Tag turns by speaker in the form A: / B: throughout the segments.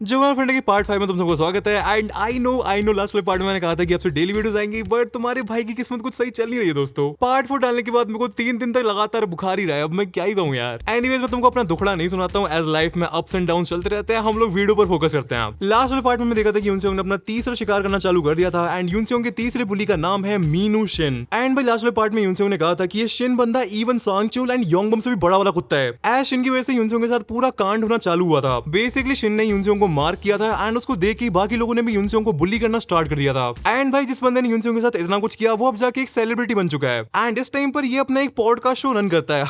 A: जो हमारे फ्रेंड की पार्ट 5 में तुम सबको स्वागत है। एंड आई नो लास्ट वाले पार्ट में मैंने कहा था कि आपसे डेली वीडियोस आएंगी, बट तुम्हारे भाई की किस्मत कुछ सही चल नहीं रही है दोस्तों। पार्ट 4 डालने के बाद मेरे को 3 दिन तक लगातार बुखार ही रहा है। अब मैं क्या ही कहूँ यार। एनीवेज मैं तुमको अपना दुखड़ा नहीं सुनाता हूँ, एज लाइफ में अप्स एंड डाउन चलते रहते हैं, हम लोग वीडियो पर फोकस करते हैं। लास्ट वाले पार्ट में देखा था कि यूनसेओंग ने अपना तीसरा शिकार करना चालू कर दिया था। एंड यूनसेओंग के तीसरे बुली का नाम है मीनू शिन। एंड भाई लास्ट वाले पार्ट में यूनसेओंग ने कहा था कि ये शिन बंदा इवन सांगचुल एंड योंगबम से भी बड़ा वाला कुत्ता है। एज शिन की वजह से यूनसेओंग के साथ पूरा कांड होना चालू हुआ था। बेसिकली शिन ने यूनसेओंग को मार किया था एंड उसको देख के बाकी लोगों ने भी यूनसेओंग को बुली करना स्टार्ट कर दिया था। एंड भाई जिस बंदे ने यूनसेओंग के साथ इतना कुछ किया वो अब जाके एक सेलिब्रिटी बन चुका है। एंड इस टाइम पर ये अपना एक पॉडकास्ट शो रन करता है।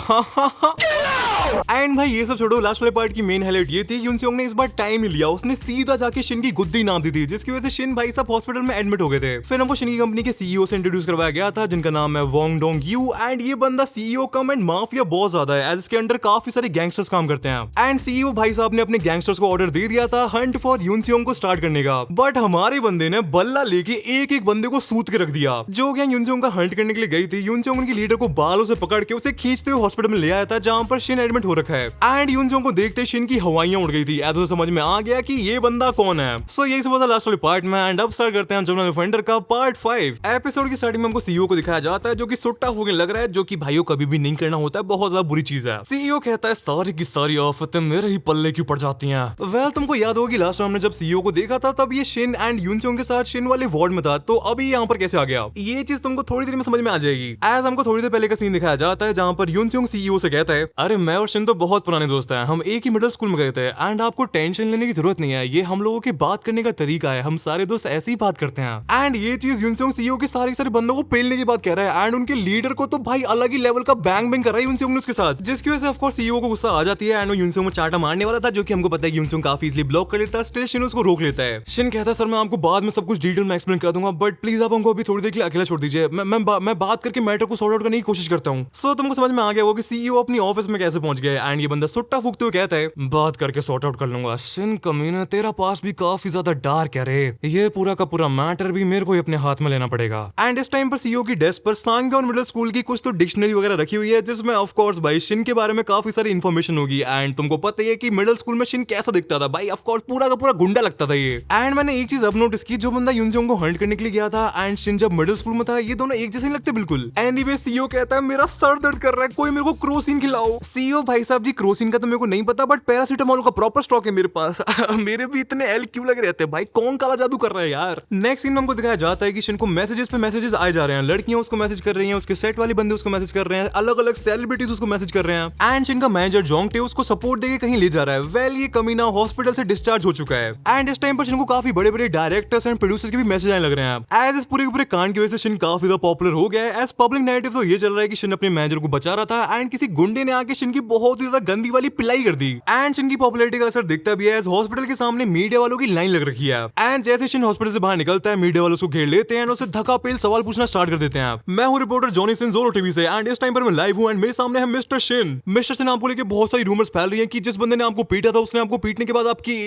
A: एंड भाई ये सब छोड़ो, लास्ट वाले पार्ट की मेन हाईलाइट ये थी कि यूनसेओंग ने इस बार टाइम ही लिया। उसने सीधा जाके शिन की गुद्दी नाम दी थी, जिसकी वजह से शिन भाई साहब हॉस्पिटल में एडमिट हो गए थे। फिर हमको शिन की कंपनी के सीईओ से इंट्रोड्यूस करवाया गया था, जिनका नाम है वोंग डोंग यू। एंड ये बंदा सीईओ कम एंड माफिया बहुत ज्यादा है, एज इसके अंडर काफी सारे गैंगस्टर्स काम करते हैं। एंड सीईओ भाई साहब ने अपने गैंगस्टर्स को ऑर्डर दे दिया था हंट फॉर यूनसेओंग को स्टार्ट करने का। बट हमारे बंदे ने बल्ला लेके एक एक बंदे को सूत के रख दिया। जो गैंग यूनसेओंग का हंट करने के लिए गई थी, यूनसेओंग उनकी लीडर को बालों से पकड़ के उसे खींचते हुए हॉस्पिटल में ले आया था, जहां पर शिन एडमिट हो रखा है। एंड यूनसेओंग को देखते शिन की हवाइयां उड़ गई थी। ऐसा समझ में आ गया कि ये बंदा कौन है। सो यही सब था लास्ट वाले पार्ट में। एंड अब स्टार्ट करते हैं जर्नल ऑफेंडर का पार्ट 5। एपिसोड की स्टार्टिंग में हमको सीईओ को दिखाया जाता है, जो कि सुट्टा होने लग रहा है, जो कि भाइयों कभी भी नहीं करना होता है, बहुत ज्यादा बुरी चीज है। सीईओ कहता है सारी की सारी आफतें मेरे ही पल्ले क्यों पड़ जाती हैं। वेल तुमको याद होगी लास्ट में हमने जब सीईओ को देखा था तब ये शिन एंड यूनसेओंग के साथ शिन वाले वार्ड में था, तो अभी यहाँ पर कैसे आ गया ये चीज तुमको थोड़ी देर में समझ में आ जाएगी। एज हमको थोड़ी देर पहले का सीन दिखाया जाता है, जहाँ पर यूनसेओंग सीईओ से कहता है, अरे मैं और शिन तो बहुत पुराने दोस्त हैं, हम एक ही मिडिल स्कूल में गए थे। एंड आपको टेंशन लेने की जरूरत नहीं है, ये हम लोगों की बात करने का तरीका है, हम सारे दोस्त ऐसे ही बात करते हैं। एंड ये चीज यूनसेओंग सीईओ के सारे बंदों को पेलने की बात कह रहा है। एंड उनके लीडर को तो भाई अलग ही लेवल का बैंग बैंग कर रहा है यूनसेओंग ने उसके साथ, जिसकी वजह से ऑफ कोर्स सीईओ को गुस्सा आ जाती है। एंड वो यूनसेओंग में चाटा मारने वाला था, जो कि हमको पता है कि यूनसेओंग काफी इजीली ब्लॉक कर लेता है। स्टिल शिन उसको रोक लेता है। शिन कहता है सर मैं आपको बाद में सब कुछ डिटेल में एक्सप्लेन कर दूंगा, बट प्लीज आप हमको अभी थोड़ी देर के लिए अकेला छोड़ दीजिए, मैं बात करके मैटर को सॉर्ट आउट करने की कोशिश करता हूँ। सो तुमको समझ में आ गया वो कि सीईओ अपनी ऑफिस में कैसे पहुंच गया। एंड ये बंदा सुट्टा फूकते हुए कहता है बात करके सॉर्ट आउट कर लूंगा। शिन कमीना तेरा पास भी काफी ज्यादा डार्क है रे, ये पूरा का पूरा मैटर भी मेरे को ही अपने हाथ में लेना पड़ेगा। एंड इस टाइम पर सीईओ की डेस्क पर सांगयोन मिडिल स्कूल की कुछ तो डिक्शनरी वगैरह रखी हुई है, जिसमें ऑफ कोर्स भाई शिन के बारे में काफी सारी इन्फॉर्मेशन होगी। एंड तुमको पता है कि मिडिल स्कूल में शिन कैसा दिखता था, भाई ऑफ कोर्स पूरा का पूरा गुंडा लगता था ये। एंड मैंने एक चीज अब नोटिस की, जो बंदा यूनसेओंग को हंट करने के लिए गया था एंड शिन जब मिडिल स्कूल में था, ये दोनों एक जैसे नहीं लगते बिल्कुल। एनीवे सीईओ कहता है मेरा सर दर्द कर रहा है, कोई मेरे को क्रोसिन खिलाओ। सीईओ भाई साहब जी क्रोसिन का तो मेरे को नहीं पता, बट पैरासिटामोल का प्रॉपर स्टॉक है मेरे पास। मेरे भी इतने एल क्यों लगे रहते हैं भाई, कौन काला जादू कर रहा है यार। नेक्स्ट सीन में हमको दिखाया जाता है कि शिन को मैसेजेस पे मैसेजेस आए जा रहे हैं, लड़कियां उसको मैसेज कर रही हैं, उसके सेट वाले बंदे उसको मैसेज कर रहे हैं, अलग अलग सेलिब्रिटीज उसको मैसेज कर रहे हैं। एंड शिन का मैनेजर जोंगटे उसको सपोर्ट देके कहीं ले जा रहा है। वेल ये कमीना हॉस्पिटल से डिस्चार्ज हो चुका है। एंड इस टाइम पर शिन को काफी बड़े बड़े डायरेक्टर्स एंड प्रोड्यूसर्स के भी मैसेज आने लग रहे हैं। एज इस पूरे के पूरे कांड की वजह से शिन काफी ज्यादा पॉपुलर हो गया है। एज पब्लिक नैरेटिव तो ये चल रहा है कि शिन अपने मैनेजर को बचा रहा था एंड किसी गुंडे ने आके शिन की बहुत ही ज्यादा गंदी वाली पिलाई कर दी। एंड शिन की पॉपुलैरिटी का असर दिखता भी है, एज हॉस्पिटल के सामने मीडिया वालों की लाइन लग रखी है। एंड जैसे शिन हॉस्पिटल से बाहर निकलता है, मीडिया वालों उसको घेर लेते हैं और उससे धक्का पेल सवाल पूछना स्टार्ट कर देते हैं। मैं हूं रिपोर्टर जॉनी सिन जोरो टीवी से। एंड इस टाइम पर मैं लाइव हूं एंड मेरे सामने है मिस्टर शिन। मिस्टर शिन आपको लेके बहुत सारी रूमर्स फैल रही हैं कि जिस बंदे ने आपको पीटा था उसने आपको पीटने के बाद आपकी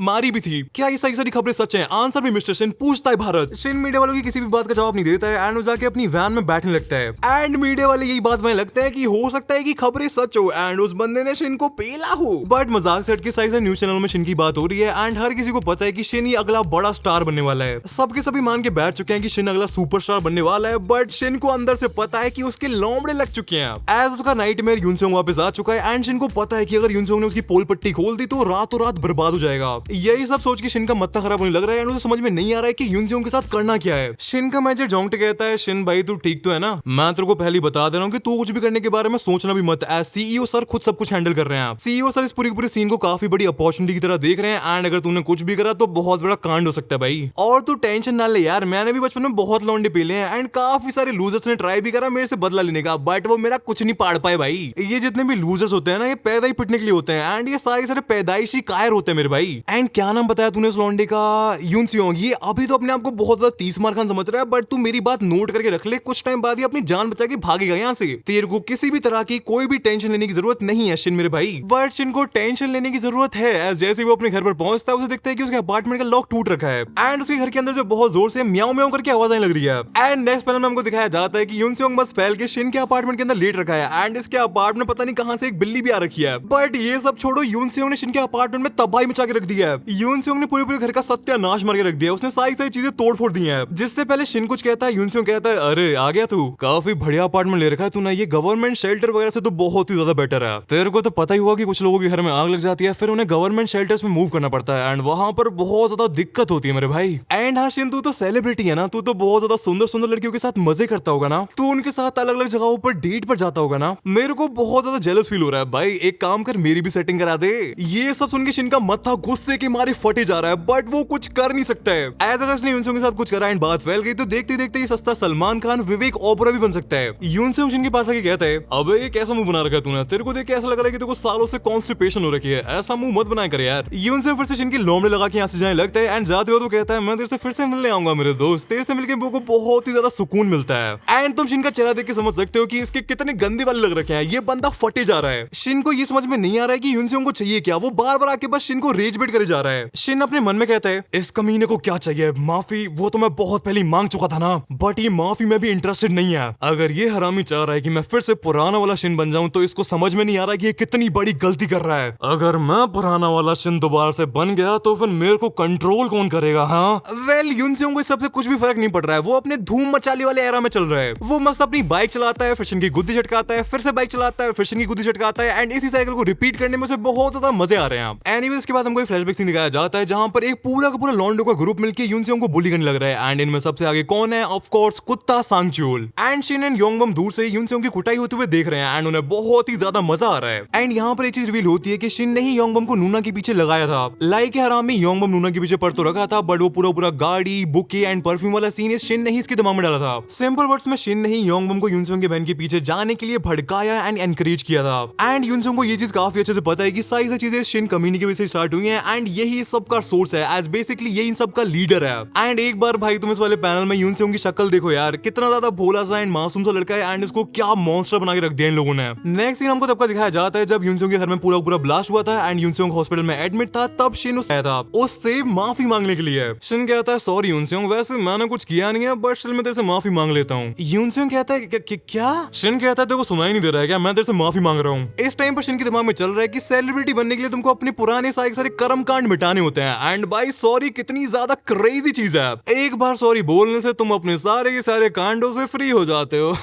A: मारी भी थी। क्या ये सारी खबरें सच हैं? आंसर भी मिस्टर शिन पूछता है भारत। शिन मीडिया वालों की किसी भी बात का जवाब नहीं देता है एंड वो जाके अपनी वैन में बैठने लगता है। एंड मीडिया वाले यही बात मानने लगता है कि हो सकता है कि खबरें सच हो एंड उस बंदे ने शिन को पेला हो। बट मजाक से हटके साइज न्यूज चैनल में शिन की बात हो रही है एंड हर किसी को पता है कि शिन ही अगला बड़ा स्टार बनने वाला है। सबके सभी मान के बैठ चुके हैं कि शिन अगला सुपरस्टार बनने वाला है, बट शिन को अंदर से पता है कि उसके लोमड़े लग चुके हैं। एज उसका नाइटमेयर यूनसेओंग वापस आ चुका है एंड शिन को पता है कि अगर यूनसेओंग ने उसकी पोल पट्टी खोल दी तो रातों रात बर्बाद हो जाएगा। यही सब सोच के शिन का मत्था खराब होने लग रहा है एंड उसे समझ में नहीं आ रहा है कि यूनसेओंग के साथ करना क्या है। शिन का मैनेजर जोंगटे कहता है शिन भाई तू ठीक तो है ना, मैं तेरे को पहले बता दे रहा हूँ कि तू कुछ भी करने के बारे में सोचना भी मत। एज सीईओ सर खुद सब कुछ हैंडल कर रहे हैं। सीईओ सर इस पूरी सीन को काफी बड़ी अपॉर्चुनिटी की तरह देख रहे हैं एंड अगर तूने कुछ भी करा तो बहुत बड़ा कांड हो सकता है भाई। और तू टेंशन ना ले यार, मैंने भी बचपन में बहुत लौंडे पीले हैं एंड काफी सारे लूजर्स ने ट्राई भी करा मेरे से बदला लेने का, बट वो मेरा कुछ नहीं पाड़ पाए भाई। ये जितने भी लूजर्स होते हैं ना, ये पैदा ही पिटने के लिए होते हैं एंड ये सारे पैदाइशी कायर होते हैं मेरे भाई। एंड क्या नाम बताया तूने उस लौंडे का? यूनसेओंग। ये अभी तो अपने आप को बहुत ज्यादा 30 मार खान समझ रहा है, बट तू मेरी बात नोट करके रख ले, कुछ टाइम बाद ही अपनी जान बचा के भागेगा यहाँ से। तेरे को किसी भी तरह की कोई भी भी टेंशन लेने की जरूरत नहीं है शिन मेरे भाई। बट शिन को टेंशन लेने की जरूरत है as जैसे वो अपने घर पर पहुंचता है उसे दिखता है कि उसके अपार्टमेंट का लॉक टूट रखा है एंड उसके घर के अंदर जो बहुत जोर से म्याऊं म्याऊं करके आवाज आने लग रही है। एंड नेक्स्ट पैनल में हमको दिखाया जाता है कि यूनसेओंग बस फैल के शिन के अपार्टमेंट के अंदर लेट रखा है एंड इसके अपार्टमेंट पता नहीं कहां से एक बिल्ली भी आ रखी है। बट ये सब छोड़ो, यूनसेओंग ने शिन के अपार्टमेंट में तबाही मचा के रख दी है। यूनसेओंग ने पूरे घर का सत्यानाश मार के रख दिया। उसने सारी चीजें तोड़ फोड़ दी है। जिससे पहले शिन कुछ कहता है, यूनसेओंग कहता है अरे आ गया तू, काफी बढ़िया अपार्टमेंट ले रखा है तूने, ये गवर्नमेंट शेल्टर वगैरह से तो बहुत ही ज्यादा बेटर है। तेरे को तो पता ही हुआ कि कुछ लोगों के घर में आग लग जाती है, फिर उन्हें गवर्नमेंट शेल्टर्स में मूव करना पड़ता है एंड वहां पर बहुत ज्यादा दिक्कत होती है मेरे भाई। एंड हाँ शिन, तू तो सेलिब्रिटी है ना, तू तो बहुत ज्यादा सुंदर सुंदर लड़कियों के साथ मजे करता होगा ना, तू उनके साथ अलग अलग जगहों पर डेट पर जाता होगा ना। मेरे को बहुत ज्यादा जेलस फील हो रहा है भाई, एक काम कर मेरी भी सेटिंग करा दे। ये सब सुन के शिन का मत्था गुस्से के मारे फटे जा रहा है बट वो कुछ कर नहीं सकता है। एज अगर उसने यूनसेओंग के साथ कुछ करा एंड बात फैल गई तो देखते देखते ये सस्ता सलमान खान विवेक ओबरा भी बन सकता है। यूनसेओंग शिन के पास आके कहता है अबे ये कैसा मुंह बना रखा है तूने, तेरे को देख के ऐसा लग रहा है कि तेरे को सालों से कॉन्स्टिपेशन हो रखी है, ऐसा मुंह मत बनाया कर यार। यूनसेओंग फिर से शिन की लोमड़े लगा के यहाँ से जाने लगता है एंड जाते हो तो कहता है मैं तेरे से फिर से मिलने आऊंगा मेरे दोस्त, तेरे से मिलकर मेरे को बहुत ही ज्यादा सुकून मिलता है। एंड तुम शिन का चेहरा देख के समझ सकते हो कि इसके कितने गंदे वाले लग रखे हैं, ये बंदा फटे जा रहा है। शिन को ये समझ में नहीं आ रहा है कि यूनसेओंग को चाहिए क्या, वो बार बार आके बस शिन को रेज बेट करे जा रहा है। शिन अपने मन में कहता है इस कमीने को क्या चाहिए, माफी वो तो मैं बहुत पहले मांग चुका था ना, बट ये माफी में भी इंटरेस्टेड नहीं है। अगर ये हरामी चाह रहा है कि मैं फिर से पुराना वाला शिन बन जाऊं तो इसको समझ में नहीं आ रहा कि ये कितनी बड़ी गलती कर रहा है। अगर मैं पुराना वाला शिन दोबारा से बन गया तो फिर मेरे को कंट्रोल कौन करेगा। हाँ वेल यूनसेओंग को इस सबसे कुछ भी फर्क नहीं पड़ रहा है, वो अपने धूम मचाली वाले एरा में चल रहा है। वो मस्त अपनी बाइक चलाता है, फिर शिन की गुद्दी झटकाता है, फिर से बाइक चलाता है, फिर शिन की गुद्दी झटकाता है एंड इसी साइकिल को रिपीट करने में उसे बहुत ज्यादा मजे आ रहे हैं। एनीवेज इसके बाद हमको एक फ्लैशबैक सीन दिखाया जाता है जहां पर एक पूरा का पूरा लॉन्डो का ग्रुप मिलकर यूनसेओंग को बुली करने लग रहा है एंड इनमें सबसे आगे कौन है, ऑफ कोर्स कुत्ता सांगच्यूल। एंड शिन एंड योंगबम दूर से यूनसेओंग की कुटाई होते हुए देख रहे हैं एंड उन्हें बहुत ही ज्यादा मजा आ रहा है। एंड यहाँ पर एक चीज रिवील होती है कि शिन ने ही योंगबम को नूना के पीछे लगाया था। लाइक हरामी योंगबम नूना के पीछे पड़ तो रखा था बट वो पूरा गाड़ी बुके एंड परफ्यूम वाला सीन इस शिन ने ही इसके दिमाग में डाला था। सिंपल वर्ड्स में शिन ने ही योंगबम को यूनसेओंग के बहन के पीछे जाने के लिए भड़काया एंड एनकरेज किया था। एंड यूनसेओंग को ये चीज काफी अच्छे से पता है कि सारी चीजें शिन कम्युनिटी की वजह से स्टार्ट हुई हैं एंड यही सब का सोर्स है, एज बेसिकली ये इन सब का लीडर है। एंड एक बार भाई तुम इस वाले पैनल में यूनसेओंग की शक्ल देखो यार, कितना ज्यादा भोला सा एंड मासूम सा लड़का है एंड इसको क्या मॉन्स्टर बना के रख दिया इन लोगों ने। नेक्स्ट सीन हमको तब का दिखाया जाता है जब यूनसेओंग के घर में पूरा ब्लास्ट हुआ था एंड यूनसेओंग हॉस्पिटल में एडमिट था, तब शिन उसे आया था उससे माफी मांगने के लिए। शिन कहता है सॉरी यूनसेओंग, वैसे मैंने कुछ किया नहीं है बट मैं तेरे से माफी मांग लेता हूँ। यूनसेओंग कहता है क्या? शिन कहता है तेरे को सुनाई नहीं दे रहा है क्या, मैं तेरे से माफी मांग रहा हूँ। इस टाइम पर शिन के दिमाग में चल रहा है कि सेलिब्रिटी बनने के लिए तुमको अपने पुराने सारे कर्म कांड मिटाने होते हैं एंड भाई सॉरी कितनी ज्यादा क्रेजी चीज है, एक बार सॉरी बोलने से तुम अपने सारे के सारे कांडों से फ्री हो जाते हो।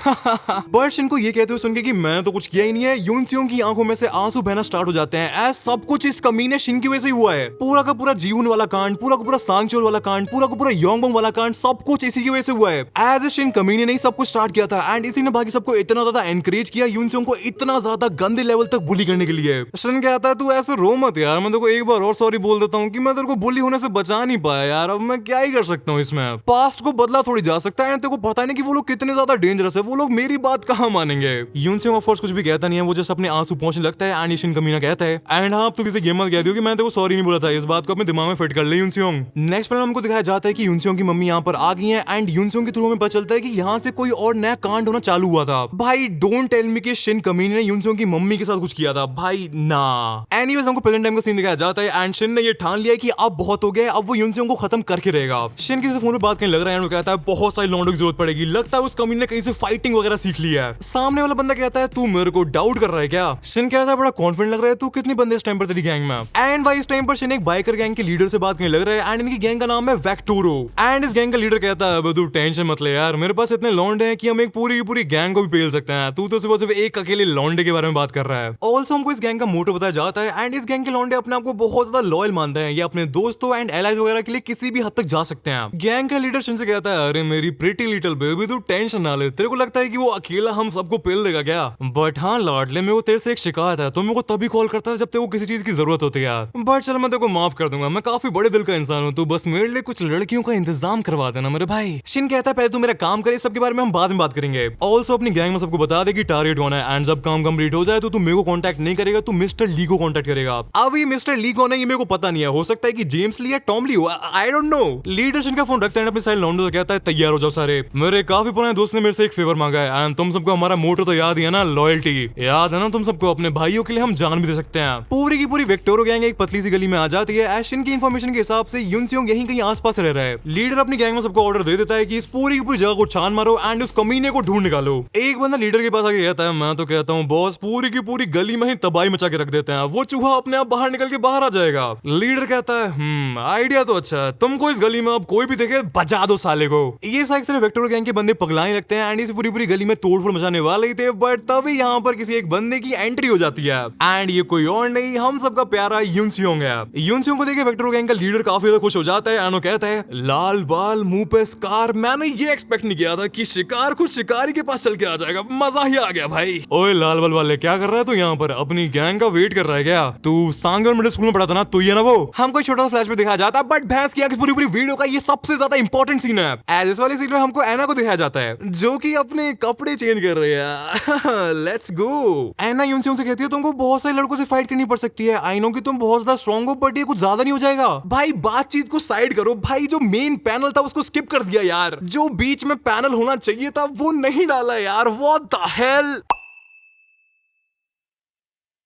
A: बट शिन को ये कहते हुए सुन के कि मैं तो कुछ किया ही नहीं है, यूनसेओंग की आंखों में से आंसू बहना स्टार्ट हो जाते हैं। ऐसा सब कुछ इस कमीने शिन की वजह से हुआ है। पूरा का पूरा जीवन वाला कांड, पूरा का पूरा सांगच्यूल वाला कांड, पूरा का पूरा योंगबम वाला कांड, सब कुछ इसी की वजह से हुआ है। एज शिन कमीने ने सब कुछ स्टार्ट किया था एंड इसी ने बाकी सबको इतना ज्यादा एनकरेज किया यूनसेओंग को इतना ज्यादा गंदे लेवल तक बुली करने के लिए। शिन कहता है तू ऐसे रो मत यार, मैं तेरे को एक बार और सॉरी बोल देता हूँ कि मैं तेरे को बुली होने से बचा नहीं पाया यार, अब मैं क्या ही कर सकता हूँ इसमें। पास्ट को बदला थोड़ी जा सकता है, तेरे को पता नहीं कि वो लोग कितने ज्यादा डेंजरस है, वो लोग मेरी बात कहाँ मानेंगे। यूनसेओंग ऑफ कोर्स कुछ भी कहता नहीं है, वो जस्ट अपने आंसू पहुंचने लगता है एंड शिन कमीना कहता है एंड हाँ तू किसी गेम मत कह दियो कि मैं तेरे को सॉरी नहीं बोला था, इस बात को अपने दिमाग में फिट कर ले यूनसेओंग। नेक्स्ट पैनल हमको दिखाया जाता है कि यूनसेओंग की मम्मी यहाँ पर आ गई है एंड यूनसेओंग के थ्रू हमें पता चलता है कि यहाँ से कोई और नया कांड होना चालू हुआ था। भाई डोंट टेल मी कि शिन कमीने ने यूनसेओंग की मम्मी के साथ कुछ किया था, भाई ना। एनीवेज हमको प्रेजेंट टाइम का सीन दिखाया जाता है एंड शिन ने ये ठान लिया कि अब बहुत हो गया, अब वो यूनसेओंग को खत्म करके रहेगा। शिन किसी फोन पे बात करने लग रहा है एंड वो कहता है बहुत सारी लौंडों की जरूरत पड़ेगी, लगता है उस कमीने ने कहीं से फाइटिंग वगैरह सीख लिया है। सामने वाला बंदा कहता है तू मेरे को डाउट कर रहा है क्या? शिन कहता है बड़ा कॉन्फिडेंट लग रहा है तू, कितने बंदे इस टाइम पर तेरी गैंग में? एंड भाई इस टाइम पर शिन एक बाइकर गैंग के लीडर से बात करने लग रहा है एंड इनकी गैंग का नाम है वेक्टोरो। एंड इस गैंग का लीडर कहता है तू टेंशन मत ले यार, मेरे पास इतने लौंडे हैं कि हम एक पूरी गैंग को भी पेल सकते हैं, तू तो सिर्फ एक अकेले लौंडे के बारे में बात कर रहा है। ऑल्सो हमको इस गैंग का मोटो बताया जाता है एंड इस गैंग के लौंडे अपने आप को बहुत ज्यादा लॉयल मानते हैं, ये अपने दोस्तों एंड एलाइज वगैरह के लिए किसी भी हद तक जा सकते हैं। गैंग का लीडर शिन से कहता है अरे मेरी प्रिटी लिटिल बेबी तू टेंशन ना ले, तेरे को लगता है कि वो अकेला हम सबको पेल देगा क्या? बट हाँ लाडले में वो तेरे से एक शिकायत है, तो मेरे को तभी कॉल करता है जब तेरे को किसी चीज की जरूरत होती है यार। बट चल मैं तेरे को माफ कर दूंगा, मैं काफी बड़े दिल का इंसान हूँ, तू बस मेरे लिए कुछ लड़कियों का इंतजाम करवा देना मेरे भाई। शिन कहता है पहले तू मेरा काम करे, सबके बारे में हम बाद में बात करेंगे। ऑल्सो अपनी गैंग में सबको बता दे कि टारगेट कौन है एंड जब काम कंप्लीट हो जाए तो तू मेरे को कांटेक्ट नहीं करेगा, तू मिस्टर ली को कांटेक्ट करेगा। अब ये मिस्टर ली कौन है ये मेरे को पता नहीं है, हो सकता है कि जेम्स ली या टॉम ली हो, I don't know. Leader Shin का फोन रखता है अपने सारे लौंडों से कहता है तैयार हो जाओ सारे, मेरे काफी पुराने दोस्त ने मेरे से एक फेवर मांगा है एंड तुम सबको हमारा मोटो तो याद ही है ना, लॉयल्टी लॉयल्टी। याद है ना तुम सबको, अपने भाइयों के लिए हम जान भी दे सकते हैं। पूरी की पूरी वेक्टोरो गैंग एक पतली सी गली में आ जाती है। एशिन की इन्फॉर्मेशन के हिसाब से युनसियोंग यहीं कहीं आसपास रह रहा है। लीडर अपनी गैंग में सबको ऑर्डर दे देता है कि इस पूरी की पूरी जगह को छान मारो एंड उस कमीने को ढूंढ निकालो। एक बंदा लीडर के पास आके कहता है, मैं तो कहता हूँ बॉस, पूरी की पूरी गली में ही तबाही मचा के रख देते हैं, वो चूहा अपने आप बाहर निकल के बाहर आ जाएगा। लीडर कहता है आइडिया तो अच्छा है, तुमको इस गली में अब कोई भी देखे बचा दो साले को। ये साइक से वेक्टोरो गैंग के बंदे पगलाने लगते हैं एंड इस पूरी पूरी गली में तोड़फोड़ मचाने वाले ही थे, बट तभी यहाँ पर किसी एक बंदे की एंट्री हो जाती है एंड ये कोई और नहीं, हम सबका प्यारा युनसियोंग है। युनसियोंग को देखे वेक्टोरो गैंग का लीडर काफी ज्यादा खुश हो जाता है एंड वो कहता है, लाल बाल मुंह पे स्कार, मैंने ये एक्सपेक्ट नहीं किया था कि शिकार खुद शिकारी के पास चल के आ जाएगा, मजा ही आ गया भाई। ओए लाल बाल वाले, क्या कर रहा है तू यहाँ पर? अपनी गैंग का वेट कर रहा है क्या? तू सांगन मिडिल स्कूल में पढ़ा था ना, तू ही है ना वो? हमको छोटा सा फ्लैश में दिखाया जाता है, बट भैंस किया कि पूरी पूरी वीडियो का ये सबसे ज्यादा इंपॉर्टेंट सीन है। एज इस वाली सीन में हमको एना को दिखाया जाता है जो कि अपने कपड़े चेंज कर रहे हैं। Let's go. एना युनसियोंग से कहती है, तुमको बहुत सारे लड़कों से फाइट करनी पड़ सकती है, आई नो कि तुम बहुत ज्यादा स्ट्रांग हो, बट ये कुछ ज्यादा नहीं हो जाएगा? भाई बातचीत को साइड करो भाई, जो मेन पैनल था उसको स्किप कर दिया यार, जो बीच में पैनल होना चाहिए था वो नहीं डाला यार, व्हाट द हेल।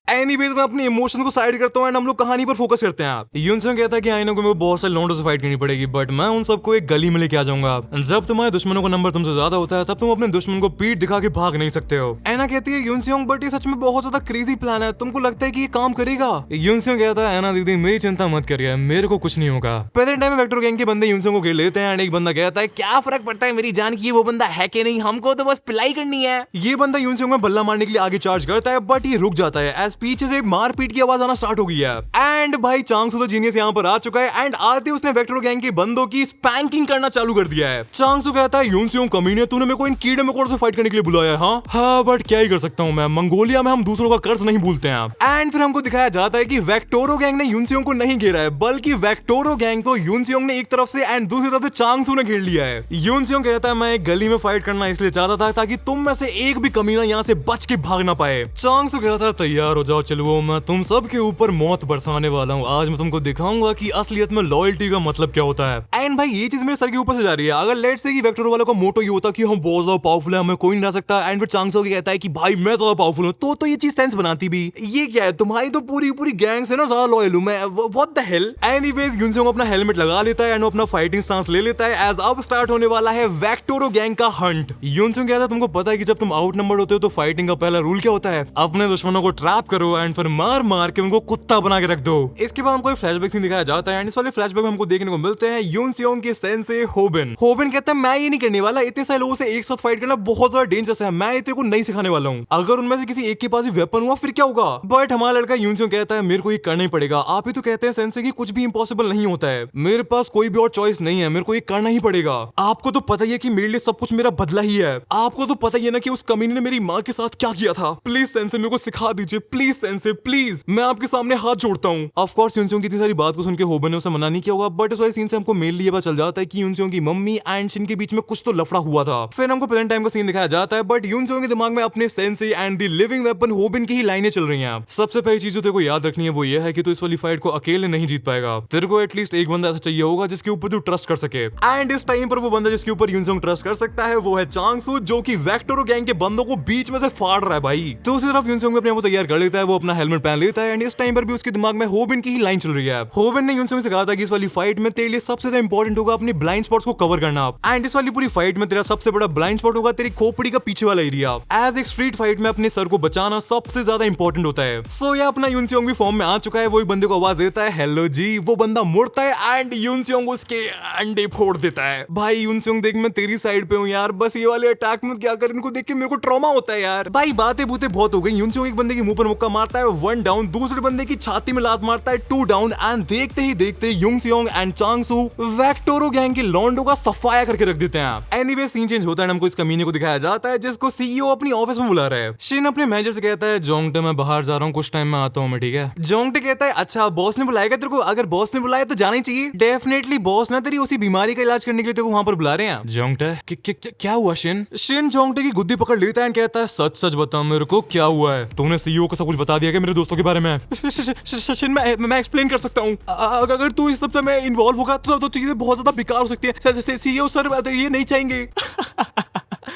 A: एनीवेज मैं अपने इमोशन को साइड करता हूँ एंड हम लोग कहानी पर फोकस करते हैं। युनसियोंग कहता है कि आई नो कि मेरे को बहुत सारे लौंडों से फाइट करनी पड़ेगी, बट मैं उन सबको एक गली में लेके आ जाऊंगा। जब तुम्हारे दुश्मनों का नंबर तुमसे ज्यादा होता है तब तुम अपने दुश्मन को पीठ दिखा के भाग नहीं सकते हो। एना कहती है, युनसियोंग बट ये सच में बहुत ज्यादा क्रेजी प्लान है, तुमको लगता है कि ये काम करेगा? युनसियोंग कहता है, एना दीदी मेरी चिंता मत करिए, मेरे को कुछ नहीं होगा। प्रेजेंट टाइम में वेक्टोरो गैंग के बंदे युनसियोंग को घेर लेते हैं एंड एक बंदा कहता है, क्या फर्क पड़ता है मेरी जान की वो बंदा है कि नहीं, हमको तो बस पिलाई करनी है। ये बंदा युनसियोंग में बल्ला मारने के लिए आगे चार्ज करता है, बट ये रुक जाता है एज पीछे से मारपीट की आवाज आना स्टार्ट हो गई है एंड भाई चांगसू द जीनियस यहाँ पर आ चुका है एंड आते उसने वेक्टोरो गैंग के बंदों की स्पैंकिंग करना चालू कर दिया है। चांगसू कहता है, युनसियोंग कमीने, तूने मेरे को इन कीड़े मकोड़ों से फाइट करने के लिए बुलाया है? हाँ बट क्या ही कर सकता हूँ मैं, मंगोलिया में हम दूसरों का कर्ज नहीं भूलते हैं। एंड फिर हमको दिखाया जाता है कि वेक्टोरो गैंग ने युनसियोंग को नहीं घेरा है, बल्कि वेक्टोरो गैंग को युनसियोंग ने एक तरफ से एंड दूसरी तरफ से चांगसू ने घेर लिया है। युनसियोंग कहता है, मैं एक गली में फाइट करना इसलिए चाहता था ताकि तुम में से एक भी कमीना यहाँ से बच के भाग ना पाए। चांगसू कहता है, तैयार हो जाओ चलो, मैं तुम सब के ऊपर मौत बरसाने वाला हूँ। आज मैं तुमको दिखाऊंगा कि असलियत में लॉयल्टी का मतलब क्या होता है। एंड भाई ये चीज मेरे सर के ऊपर से जा रही है। अगर लेट्स से कि वेक्टोरो वालों का मोटो ये होता कि हम बहुत ज्यादा पावरफुल है, हमें कोई नहीं हरा सकता, एंड फिर चांगसू कहता है कि भाई मैं ज्यादा पावरफुल हूँ, तो ये चीज सेंस बनाती भी। ये क्या है, तुम्हारी तो पूरी पूरी गैंग से ना ज्यादा लॉयल हूँ मैं, व्हाट द हेल। एनीवेज युनसियोंग अपना हेलमेट लगा लेता है एंड अपना फाइटिंग स्टांस ले लेता है एज अब स्टार्ट होने वाला है वेक्टोरो गैंग का हंट। युनसियोंग कहता है, तुमको पता है कि जब तुम आउट नंबर होते हो तो फाइटिंग का पहला रूल क्या होता है? अपने दुश्मनों को ट्रैप करो एंड फिर मार मार के उनको कुत्ता बना के रख दो। इसके बाद हमको फ्लैशबैक सीन दिखाया जाता है एंड इस वाले फ्लैशबैक में हमको देखने को मिलते हैं युनसियोंग के सेंसे होबिन। होबिन कहता है, मैं ये नहीं करने वाला, इतने सारे लोगों से एक साथ फाइट करना बहुत ज्यादा डेंजरस है, मैं तेरे को नहीं सिखाने वाला हूँ। अगर उनमें से किसी एक के पास भी वेपन हुआ फिर क्या होगा? बट हमारा लड़का युनसियोंग कहता है, मेरे को ये करना ही पड़ेगा। आप ही तो कहते हैं सेंसे कि कुछ भी इम्पॉसिबल नहीं होता है, मेरे पास कोई भी और चॉइस नहीं है, मेरे को ये करना ही पड़ेगा। आपको तो पता ही है कि मेरे लिए सब कुछ मेरा बदला ही है, आपको तो पता ही है ना कि उस कमीने ने मेरी माँ के साथ क्या किया था। प्लीज सेंसे मेरे को सिखा दीजिए, प्लीज सेंसे प्लीज, मैं आपके सामने हाथ जोड़ता हूँ। ऑफ कोर्स युनसियोंग की इतनी सारी बात को सुन के होबिन ने उसे मना नहीं किया होगा, बट इस वाले सीन से हमको मेनली ये पता चल जाता है कि युनसियोंग की मम्मी एंड शिन के बीच में कुछ तो लफड़ा हुआ था। फिर हमको प्रेजेंट टाइम का सीन दिखाया जाता है, बट युनसियोंग के दिमाग में अपने सेंसे एंड द लिविंग वेपन होबिन की ही लाइनें चल रही हैं। सबसे पहली चीज जो तेरे को याद रखनी है वो ये है कि तू इस वाली फाइट को अकेले नहीं जीत पाएगा, तेरे को एटलीस्ट एक बंदा ऐसा चाहिए होगा जिसके ऊपर तू ट्रस्ट कर सके। एंड इस टाइम पर वो बंदा जिसके ऊपर युनसियोंग ट्रस्ट कर सकता है वो है चांगसू, जो कि वेक्टोरो गैंग के बंदों को बीच में से फाड़ रहा है भाई। तो उसी तरफ युनसियोंग अपने आप को तैयार कर लेता है, वो अपना हेलमेट पहन लेता है एंड इस टाइम पर भी उसके दिमाग में होबिन की ही लाइन चल रही है। होबिन ने युनसियोंग से कहा था कि इस वाली फाइट में तेरे लिए सबसे ज्यादा इंपॉर्टेंट होगा अपनी ब्लाइंड स्पॉट्स को कवर करना, एंड इस वाली पूरी फाइट में तेरा सबसे बड़ा ब्लाइंड स्पॉट होगा तेरी खोपड़ी का पीछे वाला एरिया। एज एक स्ट्रीट फाइट में अपने सर को बचाना सबसे ज्यादा इंपॉर्टेंट होता है। सो ये अपना युनसियोंग भी फॉर्म में आ चुका है, वही बंदे को आवाज देता है, हेलो जी। वो बंदा मुड़ता है एंड युनसियोंग उसके अंडे फोड़ देता है। भाई युनसियोंग देख, मैं तेरी साइड पे हूँ यार, बस ये वाले अटैक में क्या कर, इनको देख के मेरे को ट्रॉमा होता है यार। भाई बातें बूते बहुत हो गई। युनसियोंग एक बंदे के मुंह पर मुक्का मारता है, 1 डाउन, दूसरे बंदे की छाती में लात मारता है, 2 डाउन, एंड देखते ही देखते युनसियोंग एंड चांगसू वेक्टोरो गैंग के लॉन्डो का सफाया करके रख देते हैं। एनीवे सीन चेंज होता है, हमको इस कमीने को दिखाया जाता है जिसको सीईओ अपनी ऑफिस में बुला रहा है। शिन अपने मैनेजर से कहता है, जोंगटे मैं बाहर जा रहा हूँ, कुछ टाइम में आता हूँ मैं, ठीक है? जोंगटे कहता है, अच्छा बॉस ने बुलाएगा तेरे को? अगर बॉस ने बुलाया तो जाना ही चाहिए। डेफिनेटली बॉस ना तेरी उसी बीमारी का इलाज करने के लिए तेरे को वहां पर बुला रहे हैं। जोंगटे क्या हुआ शिन? शिन जोंगटे की गुद्दी पकड़ लेता है, कहता है, सच सच बता मेरे को क्या हुआ है? तूने सीईओ को सब कुछ बता दिया क्या मेरे दोस्तों के बारे में? शिन मैं एक्सप्लेन कर सकता हूँ, अगर तू इस सब में इन्वॉल्व होगा तो चीजें बहुत ज्यादा बेकार हो सकती है। सीईओ सर ये नहीं चाहेंगे।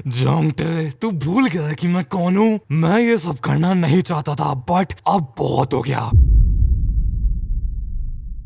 A: जोंगटे, तू भूल गया कि मैं कौन हूँ? मैं ये सब करना नहीं चाहता था, बट अब बहुत हो गया।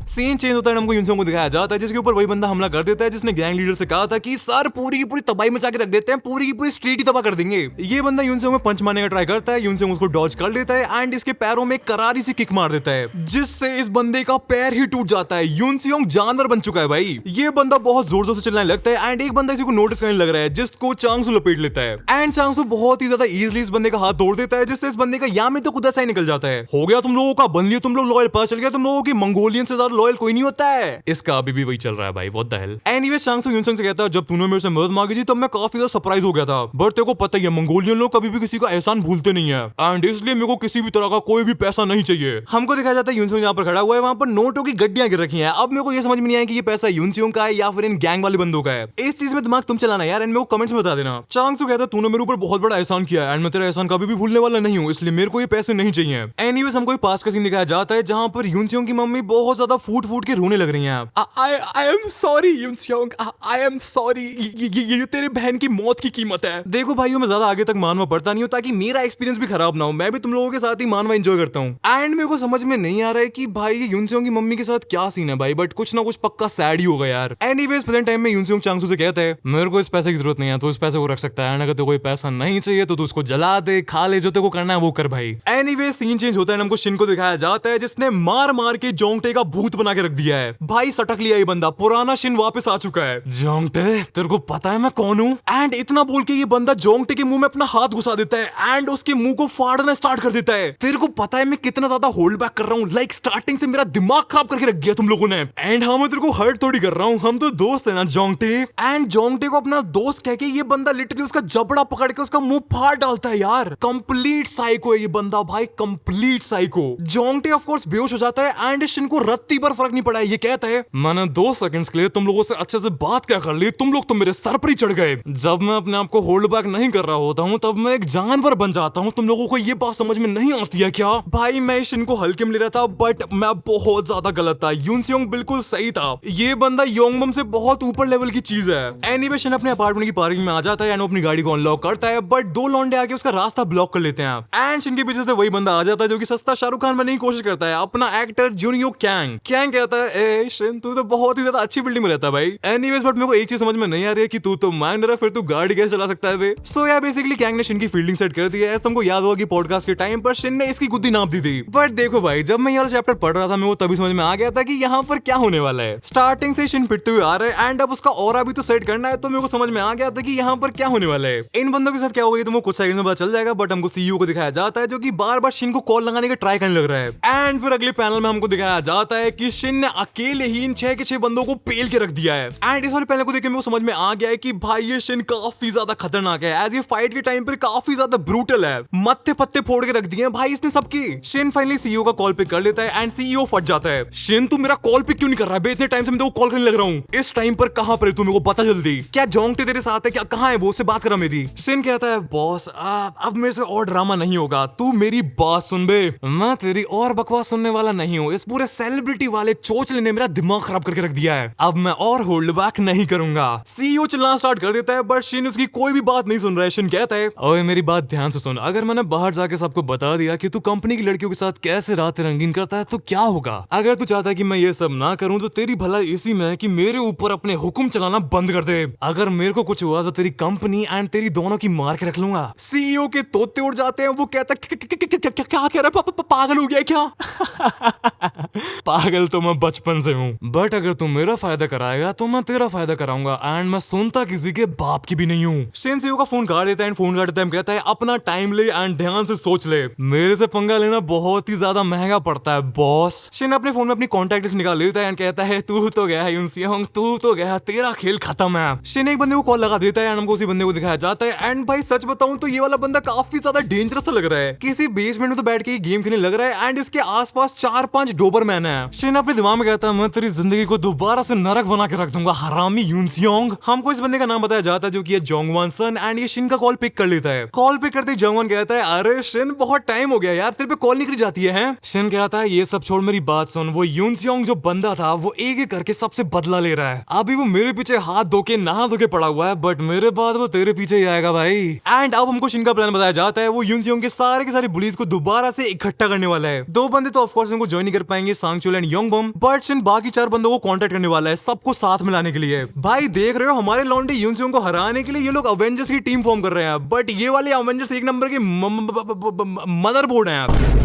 A: सीन चेंज होता है, हमको यूनसोंग को दिखाया जाता है जिसके ऊपर वही बंदा हमला कर देता है जिसने गैंग लीडर से कहा था कि सर पूरी की पूरी तबाही मचा के रख देते हैं, पूरी की पूरी स्ट्रीट ही तबाह कर देंगे। ये बंदा यूनसोंग में पंच मारने का ट्राई करता है, यूनसोंग उसको डॉज कर लेता है एंड इसके पैरों में करारी सी किक मार देता है जिससे इस बंदे का पैर ही टूट जाता है। यूनसोंग जानवर बन चुका है भाई। ये बंदा बहुत जोर जोर से चिल्लाने लगता है एंड एक बंदा इसी को नोटिस करने लग रहा है जिसको चांगसू लपेट लेता है एंड चांगसू बहुत ही ज्यादा इजीली इस बंदे का हाथ तोड़ देता है जिससे इस बंदे का यामी तो खुदा सा ही निकल जाता है। हो गया तुम लोगों का, बन लिया तुम लोग लॉयल, पता चल गया तुम लोगों की मंगोलियन से ज्यादा लॉयल कोई नहीं होता है। इसका अभी भी वही चल रहा है भाई, व्हाट द हेल। एनीवे चांगसू यूनसोंग से कहता है जब तूने मेरे से मदद मांगी थी तब मैं काफी ज्यादा सरप्राइज हो गया था, बट तेरे को पता ही है मंगोलियन लोग कभी भी किसी का एहसान भूलते नहीं है एंड इसलिए मेरे को किसी भी तरह का कोई भी पैसा नहीं चाहिए। हमको दिखाया जाता है यूनसोंग यहाँ पर खड़ा हुआ है, वहां पर नोटों की गड्डियां गिर रखी हैं। अब मेरे को ये समझ में नहीं आया कि ये पैसा यूनसोंग का है या फिर इन गैंग वाले बंदों का है। इस चीज में दिमाग तुम चलाना यार एंड मेरे को कमेंट्स में बता देना। चांगसू कहता है तूने मेरे ऊपर बहुत बड़ा एहसान किया एंड मैं तेरा एहसान कभी भी भूलने वाला नहीं हूँ, इसलिए मेरे को ये पैसे नहीं चाहिए। एनीवेज हमको पास का सीन दिखाया जाता है जहां पर यूनसोंग की मम्मी बहुत ज्यादा फूट फूट के रोने लग रही है। I am sorry यूनसोंग, I am sorry। ये तेरे बहन की मौत की कीमत है। देखो भाइयों मैं ज्यादा आगे तक मानवा पड़ता नहीं हूँ ताकि मेरा एक्सपीरियंस भी खराब ना हो, मैं भी तुम लोगों के साथ ही मानवा एंजॉय करता हूँ। एंड मेरे को समझ में नहीं आ रहा है कि भाई ये यूनसोंग की मम्मी के साथ क्या सीन है भाई, बट कुछ ना कुछ पक्का सैड ही होगा यार। एनीवेज प्रेजेंट टाइम में यूनसोंग चांगसू से कहता है मेरे को इस पैसे की जरूरत नहीं है, तो इस पैसे को रख सकता है, अगर तो कोई पैसा नहीं चाहिए तो तू उसको जला दे, खा ले, जो तेरे को करना है वो कर भाई। एनीवेज सीन चेंज होता है, हमको शिन को दिखाया जाता है जिसने मार मार के जोंगटे का भूत बना के रख दिया है। भाई सटक लिया ये बंदा, पुराना शिन वापस आ चुका है। जोंगटे तेरे को पता है मैं कौन हूँ? एंड इतना बोल के ये बंदा जोंगटे के मुंह में अपना हाथ घुसा देता है एंड उसके मुंह को फाड़ना स्टार्ट कर देता है। तेरे को पता है मैं कितना ज्यादा होल्ड बैक कर रहा हूँ, लाइक स्टार्टिंग से मेरा दिमाग खराब करके रख दिया तुम लोगों ने। एंड हाँ मैं तेरे को हर्ट थोड़ी कर रहा हूँ, हम तो दोस्त है ना जोंगटे। एंड जोंगटे को अपना दोस्त कह के ये बंदा लिटरली उसका जबड़ा पकड़ के उसका मुंह फाड़ डालता है यार। कंप्लीट साइको है ये बंदा भाई, कंप्लीट साइको। जोंगटे ऑफ कोर्स बेहोश हो जाता है एंड शिन को रत्ती पर फर्क नहीं पड़ा है। ये कहता है मैंने 2 सेकंड्स के लिए तुम लोगों से अच्छे से बात क्या कर ली, तुम लोग तो मेरे सर पर ही चढ़ गए। जब मैं अपने आप को होल्ड बैक नहीं कर रहा होता हूँ तब मैं एक जानवर बन जाता हूँ, तुम लोगों को ये बात समझ में नहीं आती है क्या? भाई मैं शिन को हल्के में ले रहा था बट मैं बहुत ज्यादा गलत था। यूनसोंग बिल्कुल सही था, ये बंदा योंगबम से बहुत ऊपर लेवल की चीज है। एनीवे शिन अपने अपार्टमेंट की पार्किंग में आ जाता है एंड अपनी गाड़ी को अनलॉक करता है, बट 2 लौंडे आके उसका रास्ता ब्लॉक कर लेते हैं एंड शिन के पीछे से वही बंदा आ जाता है जो कि सस्ता शाहरुख खान बनने की कोशिश करता है, अपना एक्टर जुनियो कैंग। कैंग कहता है ए शिन तू तो बहुत ही ज्यादा अच्छी बिल्डिंग में रहता है भाई। एनीवेज बट मेरे को एक चीज समझ में नहीं आ रही है कि तू तो माइनर है, फिर तू गाड़ी कैसे चला सकता है बे? सो यार बेसिकली कैंग ने शिन की फील्डिंग सेट कर दी है। तुमको याद होगा कि पॉडकास्ट के टाइम पर शिन ने इसकी गुद्दी नाप दी थी। बट देखो भाई जब मैं ये चैप्टर पढ़ रहा था मैं वो तभी समझ में आ गया था कि यहाँ पर क्या होने वाला है। स्टार्टिंग से शिन पिटते हुए आ रहा है एंड अब उसका ऑरा भी तो सेट करना है, तो मेरे को समझ में आ गया था कि यहाँ पर क्या होने वाला है। इन बंदों के साथ क्या होगा तुमको कुछ सेकंड में पता चल जाएगा, बट हमको सीईओ को दिखाया जाता है जो कि बार बार शिन को कॉल लगाने का ट्राई करने लग रहा है। एंड फिर अगले पैनल में हमको दिखाया जाता है कि शिन ने अकेले ही इन 6 के 6 बंदों को पेल के रख दिया है। एंड इस वाले पैनल को देख के मेरे को समझ में आ गया है कि भाई ये शिन काफी ज्यादा खतरनाक है, एज ये फाइट के टाइम पर काफी ज्यादा ब्रूटल है। मत्थे पत्ते फोड़ के रख दिए भाई इसने सबकी। शिन फाइनली सीईओ का कॉल पिक कर लेता है एंड सीईओ फट जाता है। शिन तू मेरा कॉल पिक क्यों नहीं कर रहा है? इतने टाइम से मैं तेरे को कॉल करने लग रहा हूँ, इस टाइम पर कहां पर है तू? मेरे को बता जल्दी, क्या जोंगटे तेरे साथ है क्या? कहां है वो? उससे बात करा मेरी। शिन कहता है बॉस अब मेरे से और ड्रामा नहीं होगा, तू मेरी बात सुन बे, मैं तेरी और बकवास सुनने वाला नहीं हूँ। इस पूरे सेलिब्रिटी वाले चोचले ने मेरा दिमाग खराब करके रख दिया है, अब मैं और होल्ड बैक नहीं करूंगा। सीईओ चिल्लाना स्टार्ट कर देता है बट शिन उसकी कोई भी बात नहीं सुन रहा है। शिन कहता है ओए मेरी बात ध्यान से सुन, अगर मैंने बाहर जाके सबको बता दिया कि तू कंपनी की लड़कियों के साथ कैसे रातें रंगीन करता है तो क्या होगा? अगर तू चाहता है कि मैं ये सब ना करूं तो तेरी भलाई इसी में है कि मेरे ऊपर अपने हुक्म चलाना बंद कर दे। अगर मेरे को कुछ हुआ तो तेरी कंपनी एंड तेरी दोनों की मार के रख लूंगा। सीईओ के तोते उड़ जाते हैं, वो कहता है क्या कह रहा है? पागल हो गया क्या? पागल तो मैं बचपन से हूँ, बट अगर तू मेरा फायदा कराएगा तो मैं तेरा फायदा कराऊंगा एंड मैं सुनता किसी के बाप की भी नहीं हूँ। शिन सीईओ का फोन काट देता है एंड फोन काटते टाइम कहता है अपना टाइम ले एंड ध्यान से सोच ले, मेरे से पंगा लेना बहुत ही ज्यादा महंगा पड़ता है बॉस। शिन अपने फोन में अपनी कॉन्टैक्ट लिस्ट निकाल लेता है एंड कहता है तू तो गया यूनसियोंग, तू तो गया, तेरा खेल खत्म है। शिन एक बंदे को कॉल लगा देता है एंड हमको उसी बंदे को दिखाया जाता है। एंड भाई सच बताऊं तो ये वाला बंदा काफी ज्यादा डेंजरस लग रहा है, किसी बेसमेंट में तो बैठ के गेम खेलने लग रहा है एंड इसके आसपास 4-5 डोबरमैन है। शिन अपने दिमाग में कहता है मैं तेरी जिंदगी को दोबारा से नरक बना के रख दूंगा हरामी यूनसियोंग। हमको इस बंदे का नाम बताया जाता है जो कि है जोंगवान सन एंड ये शिन का कॉल पिक कर लेता है। कॉल पिक करते ही जोंगवान कहता है अरे शिन बहुत टाइम हो गया यार तेरे पे कॉल नहीं करी जाती है। शिन कहता है ये सब छोड़ मेरी बात सुन, वो यूनसियोंग जो बंदा था वो एक एक करके सबसे बदला ले रहा है। अभी वो मेरे पीछे हाथ धो के नहा धो के पड़ा हुआ है बट मेरे बाद वो तेरे पीछे ही आएगा भाई। एंड अब हमको शिन का प्लान बताया जाता है, वो यूनसियोंग के सारे बुलीज को दोबारा से इकट्ठा करने वाला है। दो बंदे तो ऑफकोर्स उनको ज्वाइन नहीं कर पाएंगे, सांगचुल एंड योंगबम, बट शिन बाकी 4 बंदों को कांटेक्ट करने वाला है सबको साथ मिलाने के लिए। भाई देख रहे हो हमारे लौंडे यूनसियोंग को हराने के लिए ये लोग अवेंजर्स की टीम फॉर्म कर रहे हैं बट ये वाले अवेंजर्स एक नंबर के मदरबोर्ड हैं आप।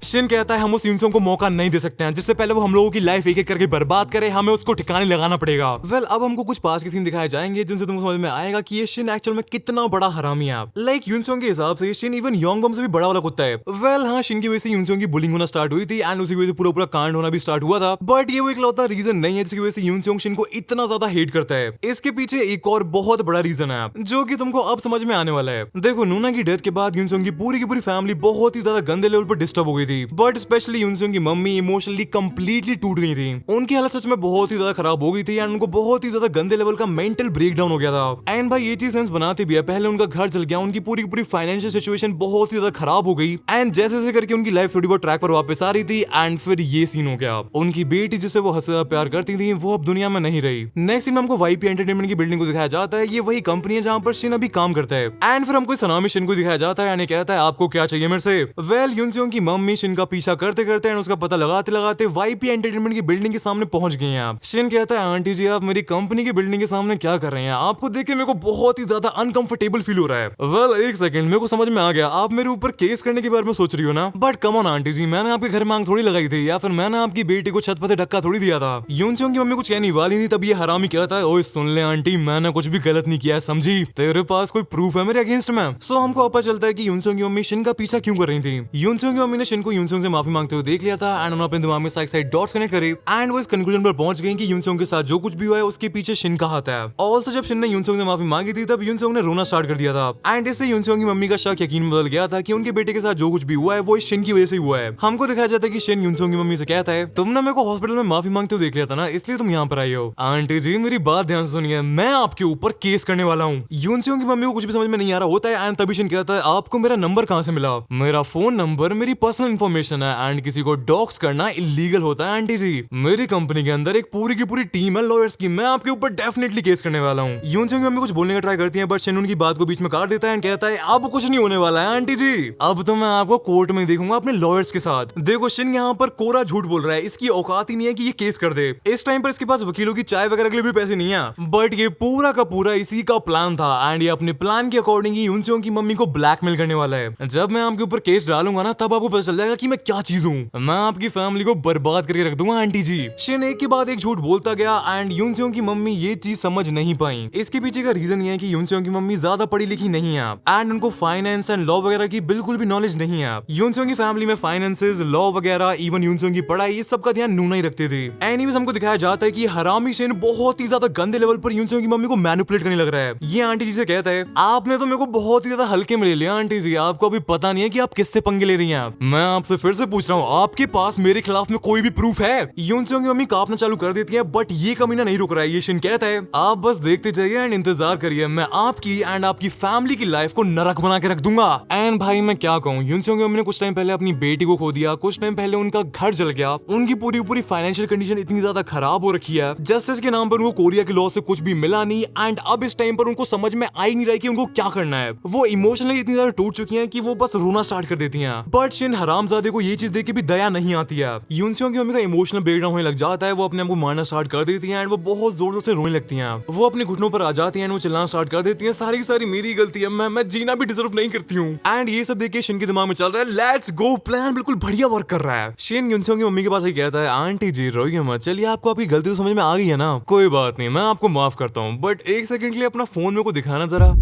A: शिन कहता है हम उस यूनसियोंग को मौका नहीं दे सकते हैं, जिससे पहले वो हम लोगों की लाइफ एक एक करके बर्बाद करे, हमें उसको ठिकाने लगाना पड़ेगा। वेल अब हमको कुछ पास के सीन दिखाए जाएंगे जिनसे तुमको समझ में आएगा कि ये शिन एक्चुअल में कितना बड़ा हरामी है। लाइक यूनसियोंग के हिसाब से शिन इवन योंगबम से भी बड़ा वाला कुत्ता है। वेल हाँ शिन की वजह से यूनसियोंग की बुलिंग होना स्टार्ट हुई थी एंड उसी वजह से पूरा कांड होना भी स्टार्ट हुआ था, बट ये वो इकलौता रीजन नहीं है जिसकी वजह से यूनसियोंग शिन को इतना ज्यादा हेट करता है। इसके पीछे एक और बहुत बड़ा रीजन है जो कि तुमको अब समझ में आने वाला है। देखो नूना की डेथ के बाद यूनसियोंग की पूरी फैमिली बहुत ही ज्यादा गंदे लेवल पर डिस्टर्ब हो गई थी, बट स्पेशली यूनसियोंग की मम्मी इमोशनली कंप्लीटली टूट गई थी। उनकी हालत सच में बहुत ही ज्यादा खराब हो गई थी एंड उनको बहुत ही ज्यादा गंदे लेवल का मेंटल ब्रेकडाउन हो गया था। एंड भाई ये चीज सेंस बनाते भी है, पहले उनका घर चल गया, उनकी पूरी फाइनेंशियल सिचुएशन बहुत ही ज्यादा खराब हो गई एंड जैसे जैसे करके उनकी लाइफ थोड़ी बहुत ट्रैक पर वापस आ रही थी एंड फिर ये सीन हो गया। उनकी बेटी जिसे वो हंसता प्यार करती थी वो अब दुनिया में नहीं रही। नेक्स्ट सीन में हमको वाईपी एंटरटेनमेंट की बिल्डिंग को दिखाया जाता है, ये वही कंपनी है जहां पर शिन अभी काम करता है। एंड फिर हमको सनामी शिन को दिखाया जाता है यानी कहता है आपको क्या चाहिए मेरे से। वेल यूनसियोंग की मम्मी शिन का पीछा करते करते एंड उसका पता लगाते लगाते वाईपी एंटरटेनमेंट की बिल्डिंग के सामने पहुंच गए हैं आप। शिन कहता है आंटी जी आप मेरी कंपनी की बिल्डिंग के सामने क्या कर रहे हैं, आपको देख के मेरे को बहुत ही ज्यादा अनकंफर्टेबल फील हो रहा है। वेल एक सेकंड मेरे को समझ में आ गया, आप मेरे ऊपर केस करने के बारे में सोच रही हो ना, बट कम ऑन आंटी जी मैंने आपके घर में आग थोड़ी लगाई थी या फिर मैंने आपकी बेटी को छत पर से धक्का थोड़ी दिया था। यूनसियोंग की मम्मी कुछ कहने वाली थी तब ये हरामी कहता है ओए सुन ले आंटी मैंने कुछ भी गलत नहीं किया है समझी, तेरे पास कोई प्रूफ है मेरे अगेंस्ट में। सो हमको पता चलता है कि यूनसियोंग की मम्मी शिन का पीछा क्यों कर रही थी। यूनसियोंग की मम्मी ने शिन को यूनसियोंग से माफी मांगते हुए देख लिया था एंड उन्होंने अपने दिमाग में साइड डॉट्स कनेक्ट करे एंड वो इस कंक्लूजन पर पहुंच गई कि यूनसियोंग के साथ जो कुछ भी हुआ है उसके पीछे शिन का हाथ है। ऑल्सो जब शिन ने यूनसियोंग से माफी मांगी थी तब यूनसियोंग ने रोना स्टार्ट कर दिया था एंड इससे यूनसियोंग की मम्मी का शक यकीन बदल गया था कि उनके बेटे के साथ जो कुछ भी हुआ है वो इस शिन की वजह से हुआ है। हमको दिखाया जाता है कि शिन यूनसियोंग की मम्मी से कहता है तुमने मेरे को हॉस्पिटल में माफी मांगते हुए देख लिया था ना इसलिए तुम यहाँ पर आई हो। आंटी जी मेरी बात ध्यान से सुनिए, मैं आपके ऊपर केस करने वाला हूँ। यूनसियोंग की मम्मी को कुछ भी समझ में नहीं आ रहा होता है एंड तभी शिन कहता है आपको मेरा नंबर कहाँ से मिला। मेरा फोन नंबर मेरी पर्सनल इन्फॉर्मेशन है एंड किसी को डॉक्स करना इलीगल होता है आंटी जी। मेरी कंपनी के अंदर एक पूरी की पूरी टीम है लॉयर्स की, मैं आपके ऊपर डेफिनेटली केस करने वाला हूँ। यूनसियोंग की मम्मी कुछ बोलने का ट्राई करती है बट शिन उनकी बात को बीच में काट देता है एंड कहता है अब कुछ नहीं होने वाला है आंटी जी, अब तो मैं आपको कोर्ट में देखूंगा अपने लॉयर्स के साथ। देखो शिन यहाँ पर कोरा झूठ बोल रहा है, इसकी औकात ही नहीं है कि ये केस कर दे। इस टाइम पर इसके पास वकीलों की चाय वगैरह के लिए भी पैसे नहीं है, बट ये पूरा का पूरा इसी का प्लान था एंड ये अपने प्लान के अकॉर्डिंग ही यूनसियोंग की मम्मी को ब्लैकमेल करने वाला है। जब मैं आपके ऊपर केस डालूंगा ना तब आपको पता चल जाएगा कि मैं क्या चीज हूँ, मैं आपकी फैमिली को बर्बाद करके रख दूंगा आंटी जी। शिन एक के बाद एक झूठ बोलता गया एंड यूनसियोंग की मम्मी ये चीज समझ नहीं पाई। इसके पीछे का रीजन ये है कि यूनसियोंग की मम्मी ज्यादा पढ़ी लिखी नहीं है एंड उनको फाइनेंस एंड लॉ वगैरह की बिल्कुल भी नॉलेज नहीं है। यूनसियोंग की फैमिली में फाइनेंसेस, लॉ वगैरह, इवन यूनसियोंग की पढ़ाई, ये सब का ध्यान नूना ही रखते थे। एनीवेज हमको दिखाया जाता है कि हरामी शिन बहुत ही ज्यादा गंदे लेवल पर यूनसियोंग की मम्मी को मैनिपुलेट करने लग रहा है। ये आंटी जी से कहता है आपने तो मेरे को बहुत ही ज्यादा हल्के में ले लिया आंटी जी, आपको अभी पता नहीं है कि आप किससे पंगे ले रही हैं। मैं आपसे फिर से पूछ रहा हूँ आपके पास मेरे खिलाफ में कोई भी प्रूफ है। यूनसियोंग की मम्मी कांपना चालू कर देती है बट ये कमीना नहीं रुक रहा है। ये शिन कहता है आप बस देखते जाइए एंड इंतजार करिए, मैं आपकी एंड आपकी फैमिली की लाइफ को नरक बना के रख दूंगा। एंड भाई मैं क्या कहूँ, यूनसियोंग की मम्मी ने कुछ टाइम पहले अपनी बेटी को खो दिया, कुछ टाइम पहले उनका घर जल गया, उनकी पूरी फाइनेंशियल कंडीशन इतनी ज्यादा खराब हो रखी है, जस्टिस के नाम पर उनको कोरिया के लॉ से कुछ भी मिला नहीं एंड अब इस टाइम पर उनको समझ में आ ही नहीं रहा कि उनको क्या करना है। वो इमोशनली इतनी ज्यादा टूट चुकी हैं कि वो बस रोना स्टार्ट कर देती हैं। बट शिन हरामजादे को ये चीज देख के भी दया नहीं आती है। यूनसियोंग की मम्मी का इमोशनल ब्रेकडाउन होने लग जाता है, वो अपने आप को मारना स्टार्ट कर देती है एंड वो बहुत जोर जोर से रोने लगती हैं। वो अपने घुटनों पर आ जाती हैं, वो चिल्लाना स्टार्ट कर देती हैं सारी की सारी मेरी गलती है, मैं जीना भी डिजर्व नहीं करती हूँ। एंड ये सब देख के शिन के दिमाग में चल रहा है लेट्स गो, प्लान बिल्कुल बढ़िया वर्क कर रहा है। शिन यूनसियोंग की मम्मी के पास ही कहता है आंटी जी रोइए मत, चलिए आपको आपकी गलती तो समझ में आ गई है ना, कोई बात नहीं मैं आपको माफ करता हूँ, बट एक सेकंड के लिए अपना फोन मेरे को दिखाना जरा।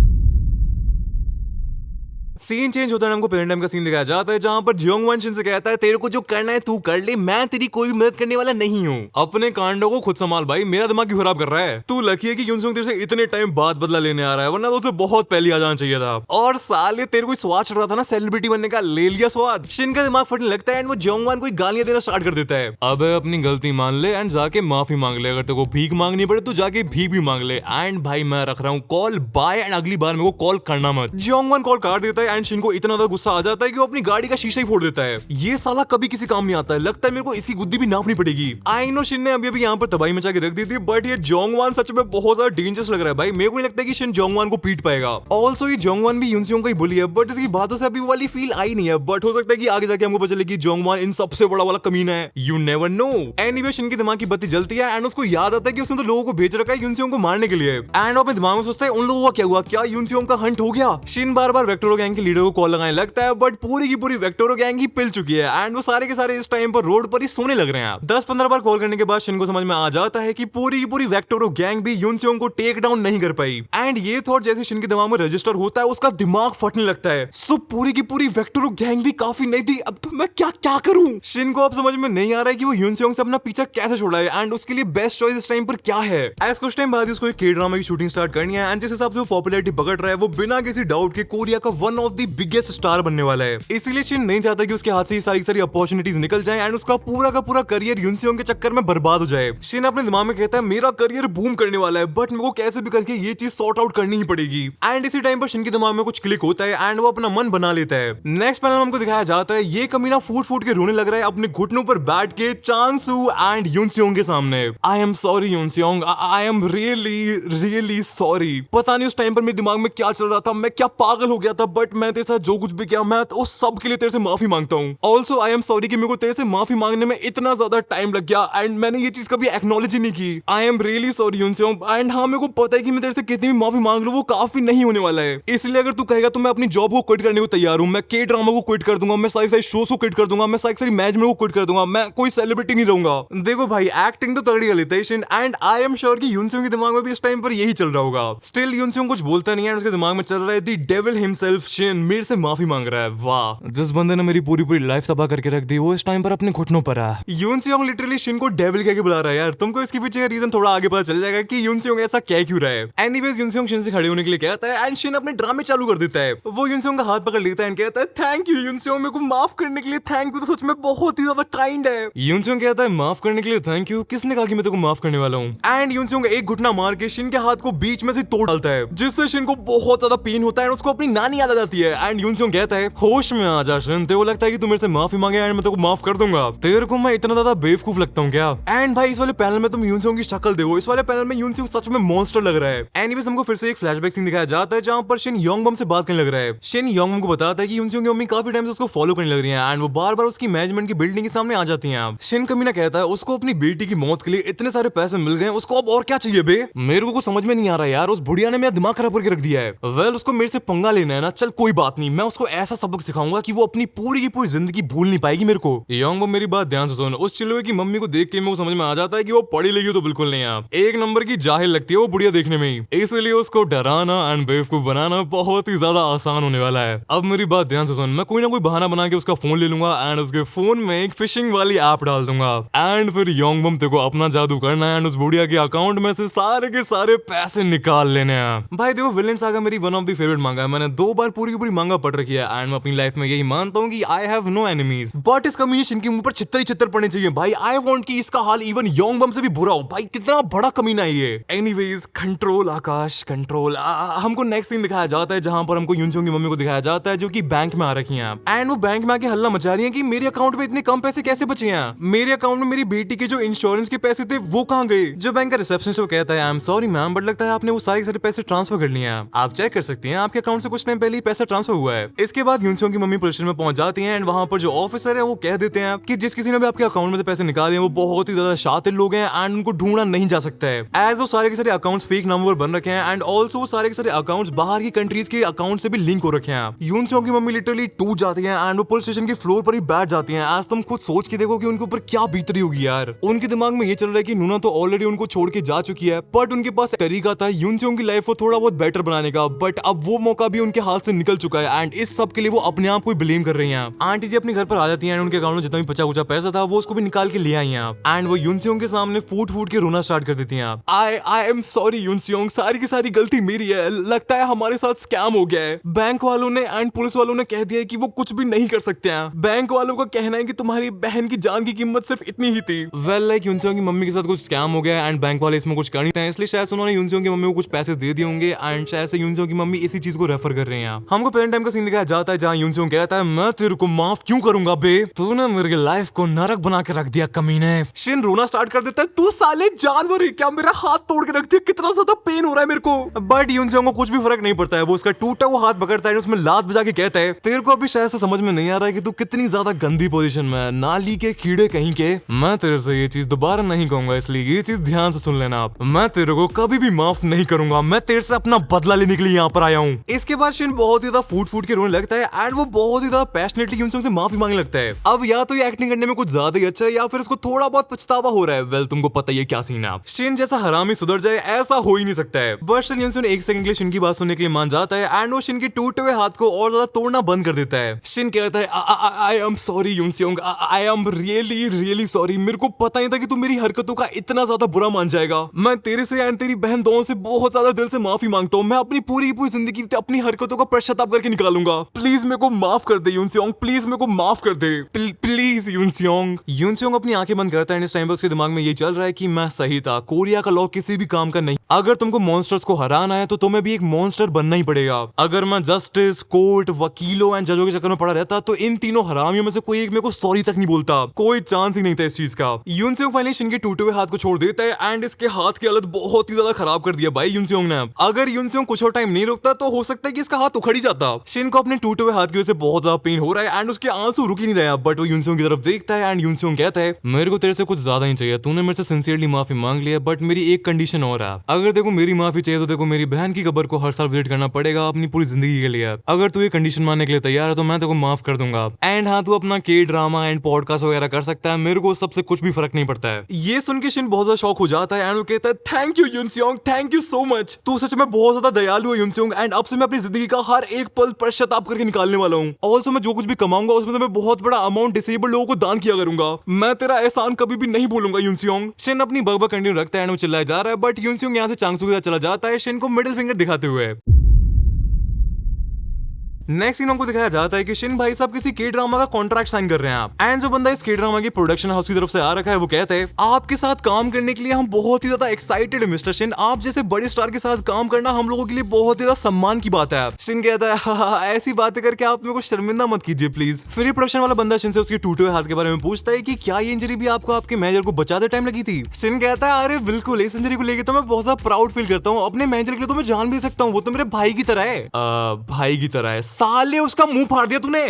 A: सीन चेंज होता है, हमको प्रेजेंट टाइम का सीन दिखाया जाता है जहां पर जियोंगवन शिन से कहता है तेरे को जो करना है तू कर ले, मैं तेरी कोई भी मदद करने वाला नहीं हूँ, अपने कांडों को खुद संभाल भाई, मेरा दिमाग क्यों खराब कर रहा है। तू लकी है कि यूनसुंग तेरे से इतने टाइम बाद बदला लेने आ रहा है, वरना तो उसे बहुत पहले आ जाना चाहिए था। और साले तेरे को स्वाद चढ़ रहा था ना सेलिब्रिटी बनने का, ले लिया स्वाद। शिन का दिमाग फटने लगता है एंड वो जियोंगवन को गालियां देना स्टार्ट कर देता है। अब अपनी गलती मान ले एंड जाके माफी मांग ले, अगर तेरे को भीख मांगनी पड़े तो जाके भीख भी मांग ले। एंड भाई मैं रख रहा हूँ कॉल, बाय, एंड अगली बार मेरे को कॉल करना मत। जियोंगवन कॉल काट देता है एंड शिन को इतना ज्यादा गुस्सा आ जाता है कि वो अपनी गाड़ी का शीशा ही फोड़ देता है। ये साला कभी किसी काम नहीं आता है, लगता है मेरे को इसकी गुद्दी भी नापनी पड़ेगी। आई नो शिन ने अभी अभी यहाँ पर तबाही मचा के रख दी थी, बट ये जियोंगवन सच में बहुत ज्यादा डेंजरस लग रहा है भाई। मेरे को नहीं लगता कि शिन जियोंगवन को पीट पाएगा। ऑल्सो ये जियोंगवन भी यूनसियोंग का ही बुली है, बट इसकी बातों से अभी वो वाली फील आई नहीं है। बट हो सकता है कि आगे जाके हमको पता चले कि जियोंगवन इन सबसे बड़ा वाला कमीना है। You never know. Anyway Shin के दिमाग की बत्ती जलती है एंड उसको याद आता है कि उसने तो लोगों को भेज रखा है यूनसियोंग को मारने के लिए। एंड अपने दिमाग में सोचता है उन लोगों का क्या हुआ, क्या यूनसियोंग का हंट हो गया। शिन बार बार वेक्टोरो गैंग के लीडर को कॉल लगाने लगता है, बट पूरी की पूरी वेक्टोरो गैंग ही पिल चुकी है एंड वो सारे के सारे इस टाइम पर रोड पर ही सोने लग रहे हैं। 10-15 बार कॉल करने के बाद शिन को समझ में आ जाता है कि पूरी की पूरी वेक्टोरो गैंग भी यूनसियोंग को टेक डाउन नहीं कर पाई। एंड ये थॉट जैसे शिन के दिमाग में रजिस्टर होता है उसका दिमाग फटने लगता है। सो पूरी की पूरी वेक्टोरो गैंग भी काफी नहीं थी, अब मैं क्या क्या करूं। शिन को अब समझ में नहीं आ रहा है कि वो यूनसियोंग से अपना पीछा कैसे छुड़ाए एंड उसके लिए बेस्ट चॉइस इस टाइम पर क्या है। एज कुछ टाइम बाद उसको एक के ड्रामा की शूटिंग स्टार्ट करनी है एंड जिस हिसाब से वो पॉपुलैरिटी पकड़ रहा है वो बिना किसी डाउट के कोरिया का one of the biggest star बनने वाला है। इसीलिए शिन नहीं चाहता कि उसके हाथ से सारी अपॉर्चुनिटीज निकल जाए एंड उसका पूरा का पूरा करियर यूनसियोंग के चक्कर में बर्बाद हो जाए। शिन अपने दिमाग में कहता है मेरा करियर बूम करने वाला है, बट मेरे को कैसे भी करके ये चीज सॉर्ट आउट करनी ही पड़ेगी। एंड इसी टाइम पर शिन के दिमाग में कुछ क्लिक होता है एंड वो अपना मन बना लेता है। नेक्स्ट पैनल में हमको दिखाया जाता है ये कमीना फूट फूट के रोने लग रहा है अपने घुटनों पर बैठ के चांसू एंड यूनसियोंग के सामने। I am sorry Yoonseong, I am really sorry. पता नहीं उस टाइम पर मेरे दिमाग में क्या चल रहा था, मैं क्या पागल हो गया था, बट मैं तेरे साथ जो कुछ भी किया मैं तो उस सब के लिए तेरे से माफी मांगता हूँ। ऑल्सो आई एम सॉरी कि मेरे को तेरे से माफी मांगने में इतना ज्यादा टाइम लग गया एंड मैंने ये चीज कभी एक्नॉलेज ही नहीं की। I am really sorry Yoonseong. And हाँ मेरे को पता है कि मैं तेरे से कितनी भी माफी मांग लूं वो काफी नहीं होने वाला है, इसलिए अगर तू कहेगा तो मैं अपनी जॉब को क्विट करने को तैयार हूँ। मैं के ड्रामा को क्विट कर दूंगा, मैं सारी शोज को क्विट कर दूंगा, मैं सारी मैच में को क्विट कर दूंगा, मैं कोई सेलिब्रिटी नहीं रहूंगा। देखो भाई एक्टिंग तो तगड़ी कर लेते हैं एंड आई एम श्योर कि यूनसियोंग के दिमाग में भी इस टाइम पर यही चल रहा होगा। स्टिल यूनसियोंग कुछ बोलता नहीं है, उसके दिमाग में चल रहा है द डेविल हिमसेल्फ शिन मेरे से माफी मांग रहा है। वाह, जिस बंदे ने मेरी पूरी लाइफ तबाह करके रख दी वो इस टाइम पर अपने घुटनों पर है। यूनसियोंग लिटरली शिन को डेविल कह के बुला रहा है यार। तुमको इसके पीछे का रीजन थोड़ा आगे पता चल जाएगा कि यूनसियोंग ऐसा कह क्यों रहा है। एनीवेज यूनसियोंग शिन से खड़े होने के लिए कहता है एंड शिन अपने ड्रामे चालू कर देता है। वो यूनसियोंग का हाथ पकड़ लेता है एंड कहता है थैंक यू यूनसियोंग, मेरे को माफ करने के लिए थैंक यू, तो सच में बहुत ही ज्यादा काइंड है। यूनसियोंग कहता है माफ करने के लिए थैंक यू, किसने कहा कि मैं तेरे को माफ करने वाला हूँ। एंड यूनसियोंग एक घुटना मार के शिन के हाथ को बीच में से तोड़ डालता है जिससे शिन को बहुत ज्यादा पेन होता है एंड उसको अपनी नानी याद आ जाती है। एंड यूनसियोंग कहता है होश में आ जा शिन, तेरे को लगता है कि तू मेरे से माफी मांगे एंड मैं तेरे को माफ कर दूंगा, तेरे को मैं इतना ज्यादा बेवकूफ लगता हूँ क्या। एंड भाई इस वाले पैनल में तुम यूनसियोंग की शक्ल देखो, इस वाले पैनल में यूनसियोंग सच में मॉन्स्टर लग रहा है। एनीवेज हमको फिर से एक फ्लैशबैक सीन दिखाया जाता है जहां पर शिन योंगबम से बात करने लग रहा है। शिन योंगबम को बताता है कि यूनसियोंग की मम्मी काफी टाइम से उसको फॉलो करने लग रही है एंड वो बार बार उसकी मैनेजमेंट की बिल्डिंग के सामने आ जाती है। शिन कमीना कहता है उसको अपनी बेटी की मौत के लिए इतने सारे पैसे मिल गए, उसको अब और क्या चाहिए बे। मेरे को कुछ समझ में नहीं आ रहा यार, उस बुढ़िया ने मेरा दिमाग खराब करके रख दिया है। वेल उसको मेरे से पंगा लेना है ना, चल कोई बात नहीं, मैं उसको ऐसा सबक सिखाऊंगा कि वो अपनी पूरी की पूरी जिंदगी भूल नहीं पाएगी मेरे को। योंगबम मेरी बात ध्यान से सुन, उस चिल्लुए की मम्मी को देख के मेरे को समझ में आ जाता है कि वो पढ़ी लिखी तो बिल्कुल नहीं है, एक नंबर की जाहिल लगती है वो बुढ़िया देखने में ही, इसलिए उसको डराना एंड बेवकूफ बनाना बहुत ही ज्यादा आसान होने वाला है। अब मेरी बात ध्यान से सुन, मैं कोई ना कोई बहाना बना के उसका फोन ले लूंगा एंड उसके फोन में एक फिशिंग वाली ऐप डाल दूंगा एंड फिर योंगबम तेरे को अपना जादू करना है एंड उस बुढ़िया के अकाउंट में से सारे के सारे पैसे निकाल लेने हैं। भाई देखो विलेन सागा मेरी वन ऑफ द फेवरेट मांगा है, मैंने 2 बार पूरी की पूरी मांगा पढ़ रखी है एंड मैं अपनी लाइफ में यही मानता हूँ कि I have no enemies, but इस कमीशन के मुंह पर छितर पड़ने चाहिए भाई। आई वांट कि इसका हाल इवन योंगबम से भी बुरा हो भाई, कितना बड़ा कमीना है ये। एनीवेज कंट्रोल आकाश कंट्रोल। हमको नेक्स्ट सीन दिखाया जाता है जहां पर हमको यूनसियोंग की मम्मी को दिखाया जाता है जो कि बैंक में आ रखी हैं एंड वो बैंक में आके हल्ला मचा रही हैं कि मेरे अकाउंट में इतने कम पैसे कैसे बचे हैं, मेरे अकाउंट में मेरी बेटी के जो इंश्योरेंस के पैसे थे वो कहां गए। जो बैंक का रिसेप्शनिस्ट वो कहता है I am sorry ma'am, but लगता है आपने वो सारे पैसे ट्रांसफर कर लिए हैं, आप चेक कर सकती हैं आपके अकाउंट से कुछ टाइम पहले ही पैसा ट्रांसफर हुआ है। इसके बाद यूनसियोंग की मम्मी पुलिस में पहुंच जाती है एंड वहां पर जो ऑफिसर है वो कह देते हैं कि जिस किसी ने भी आपके अकाउंट में से पैसे निकाले हैं वो बहुत ही ज्यादा शातिर लोग हैं एंड उनको ढूंढा नहीं जा सकता है, एज वो सारे के सारे अकाउंट्स फेक नंबर बन रखे हैं एंड ऑल्सो वो सारे के सारे अकाउंट्स बाहर की कंट्रीज के अकाउंट से भी लिंक हो रखे हैं। यून की मम्मी लिटरली टूट जाती है एंड वो पुलिस स्टेशन के फ्लोर पर ही बैठ जाती हैं। आज तुम खुद सोच के देखो कि उनके ऊपर क्या बीत रही होगी यार। उनके दिमाग में ये चल रहा है कि नूना तो ऑलरेडी उनको छोड़ के जा चुकी है, बट उनके पास तरीका था यून की लाइफ को थोड़ा बहुत बेटर बनाने का, बट अब वो मौका भी उनके हाथ से निकल चुका है एंड इस सब के लिए वो अपने आप को ब्लेम कर रही हैं। आंटी जी अपने घर पर आ जाती हैं, उनके अकाउंट में जितना भी बचा कुचा पैसा था वो उसको भी निकाल के ले आई हैं एंड वो यूनसियोंग के सामने फूट फूट के रोना स्टार्ट कर देती हैं। आई एम सॉरी यूनसियोंग, सारी की सारी गलती मेरी है, लगता है हमारे साथ स्कैम हो गया है। बैंक वालों ने एंड पुलिस वालों ने कह दिया है कि वो कुछ भी नहीं कर सकते हैं। बैंक वालों का कहना है कि तुम्हारी बहन की जान की कीमत सिर्फ इतनी ही थी। वेल लाइक यूनसियोंग की मम्मी के साथ कुछ स्कैम हो गया एंड बैंक वाले इसमें कुछ कर नहीं थे, इसलिए शायद उन्होंने यूनसियोंग की मम्मी को कुछ पैसे दे दिए होंगे एंड शायद से यूनसियोंग की मम्मी इसी चीज को रेफर कर रहे हैं। हमको प्रेजेंट टाइम का सीन दिखाया जाता है जहां यूनसियोंग कहता है मैं तेरे को माफ क्यों करूंगा बे, तूने मेरी लाइफ को नरक बना के रख दिया कमीने। शिन रोना स्टार्ट कर देता है, तू साले जानवर है क्या, मेरा हाथ तोड़ के रख दिया, कितना ज्यादा पेन हो रहा है मेरे को। बट यूनसियोंग को कुछ भी फर्क नहीं पड़ता है, वो उसका टूटा हुआ हाथ पकड़ता है, उसमें लात बजा के कहता है तेरे को अभी शायद से समझ में नहीं आ रहा है कि तू कितनी ज्यादा गंदी पोजीशन में है, नाली के कीड़े कहीं के। मैं तेरे से ये चीज दोबारा नहीं कहूंगा, इसलिए ये चीज ध्यान से सुन लेना आप, मैं तेरे को कभी भी माफ नहीं करूंगा, मैं तेरे से अपना बदला लेने के लिए यहाँ पर आया हूँ। इसके बाद शिन बहुत ही ज्यादा फूट फूट के रोने लगता है एंड वो बहुत ही ज्यादा पैशनेटली यूनसियोंग से माफी मांगने लगता है। अब या तो ये एक्टिंग करने में कुछ ज्यादा ही अच्छा है या फिर इसको थोड़ा बहुत पछतावा हो रहा है। वेल तुमको पता ही है क्या सीन है। शिन जैसा हरामी सुधर जाए ऐसा हो ही नहीं सकता है। बट शिन यूनसियोंग एक सेकंड के लिए शिन की बात सुनने के लिए मान जाता है एंड वो शिन के टूटे हुए हाथ को और ज्यादा तोड़ना बंद कर देता है। शिन कहता है I am sorry Yoonseong, I am really really sorry, मेरे को पता नहीं था कि तू मेरी हरकतों का इतना ज्यादा बुरा मान जाएगा। मैं तेरे से एंड तेरी बहन दोनों से बहुत ज्यादा दिल से माफी मांगता हूँ, मैं अपनी पूरी जिंदगी अपनी हरकतों का पश्चाताप करके निकालूंगा। प्लीज मेरे को माफ कर दे यूनसियोंग, प्लीज मेरे को माफ कर दे, प्लीज यूनसियोंग। यूनसियोंग अपनी आंखें बंद करता है एंड इस टाइम पर उसके दिमाग में ये चल रहा है कि मैं सही था, कोरिया का लॉ किसी भी काम का नहीं, अगर तुमको मॉन्स्टर्स को हराना है तो तुम्हें भी एक मॉन्स्टर बनना ही पड़ेगा। अगर मैं जस्टिस, कोर्ट, वकीलों एंड जजों के चक्कर में पड़ा रहता तो इन तीनों हरामियों में से कोई एक मेरे को सॉरी तक नहीं बोलता, कोई चांस ही नहीं था इस चीज का। यूनसियोंग फाइनली शिन के टूटे हुए हाथ को छोड़ देता है एंड इसके हाथ की हालत बहुत ही ज्यादा खराब कर दिया भाई यूनसियोंग ने। अगर यूनसियोंग कुछ और टाइम नहीं रुकता तो हो सकता है कि इसका हाथ उखड़ ही जाता। शिन को अपने टूटे हुए हाथ की वजह से बहुत ज्यादा पेन हो रहा है एंड उसके आंसू रुक ही नहीं रहा, बट वो यूनसियोंग की तरफ देखता है एंड यूनसियोंग कहता है मेरे को तेरे से कुछ ज्यादा ही चाहिए, तूने मेरे से सिंसियरली माफी मांग लिया, बट मेरी एक कंडीशन और है, अगर देखो मेरी माफी चाहिए तो देखो मेरी बहन की कब्र को हर साल विजिट करना पड़ेगा अपनी पूरी जिंदगी के लिए। अगर तू ये कंडीशन मानने के लिए तैयार है तो मैं तेरे को माफ कर दूंगा एंड हाँ तू अपना के ड्रामा एंड पॉडकास्ट वगैरह कर सकता है, मेरे को सबसे कुछ भी फर्क नहीं पड़ता है। ये सुन के शिन बहुत ज्यादा शॉक हो जाता है एंड वो कहता है thank you Yoonseong, thank you so much, तू सच में बहुत ज्यादा दयालु है यूनसियोंग एंड अब से मैं अपनी जिंदगी का हर एक पल पश्चाताप करके निकालने वाला हूँ। ऑल्सो मैं जो कुछ भी कमाऊंगा उसमें मैं बहुत बड़ा अमाउंट डिसेबल्ड लोगों को दान किया करूंगा, मैं तेरा एहसान कभी भी नहीं भूलूंगा यूनसियोंग। शिन अपनी बकबक कंटिन्यू रखता है एंड वो चिल्लाया जा रहा है, बट यूनसियोंग यहाँ से चांगसू के साथ चला जाता है शिन को मिडिल फिंगर दिखाते हुए। नेक्स्ट सीन हमको दिखाया जाता है कि शिन भाई साहब किसी के ड्रामा का कॉन्ट्रैक्ट साइन कर रहे हैं आप एंड जो बंदा इस के ड्रामा की प्रोडक्शन हाउस की तरफ से आ रखा है वो कहते हैं आपके साथ काम करने के लिए हम बहुत ही ज्यादा एक्साइटेड है मिस्टर शिन, आप जैसे बड़े स्टार के साथ काम करना हम लोगों के लिए बहुत ही ज्यादा सम्मान की बात है। शिन कहता है हाँ, ऐसी बातें करके आप मेरे को शर्मिंदा मत कीजिए प्लीज। फिर प्रोडक्शन वाला बंदा शिन से उसके टूटे हुए हाथ के बारे में पूछता है कि क्या ये इंजरी भी आपको आपके मैनेजर को बचाते टाइम लगी थी। शिन कहता है अरे बिल्कुल, इस इंजरी को लेकर तो मैं बहुत ज्यादा प्राउड फील करता हूँ, अपने मैनेजर के लिए तो मैं जान भी सकता हूँ, वो तो मेरे भाई की तरह है। भाई की तरह है साले, उसका मुंह फाड़ दिया तूने।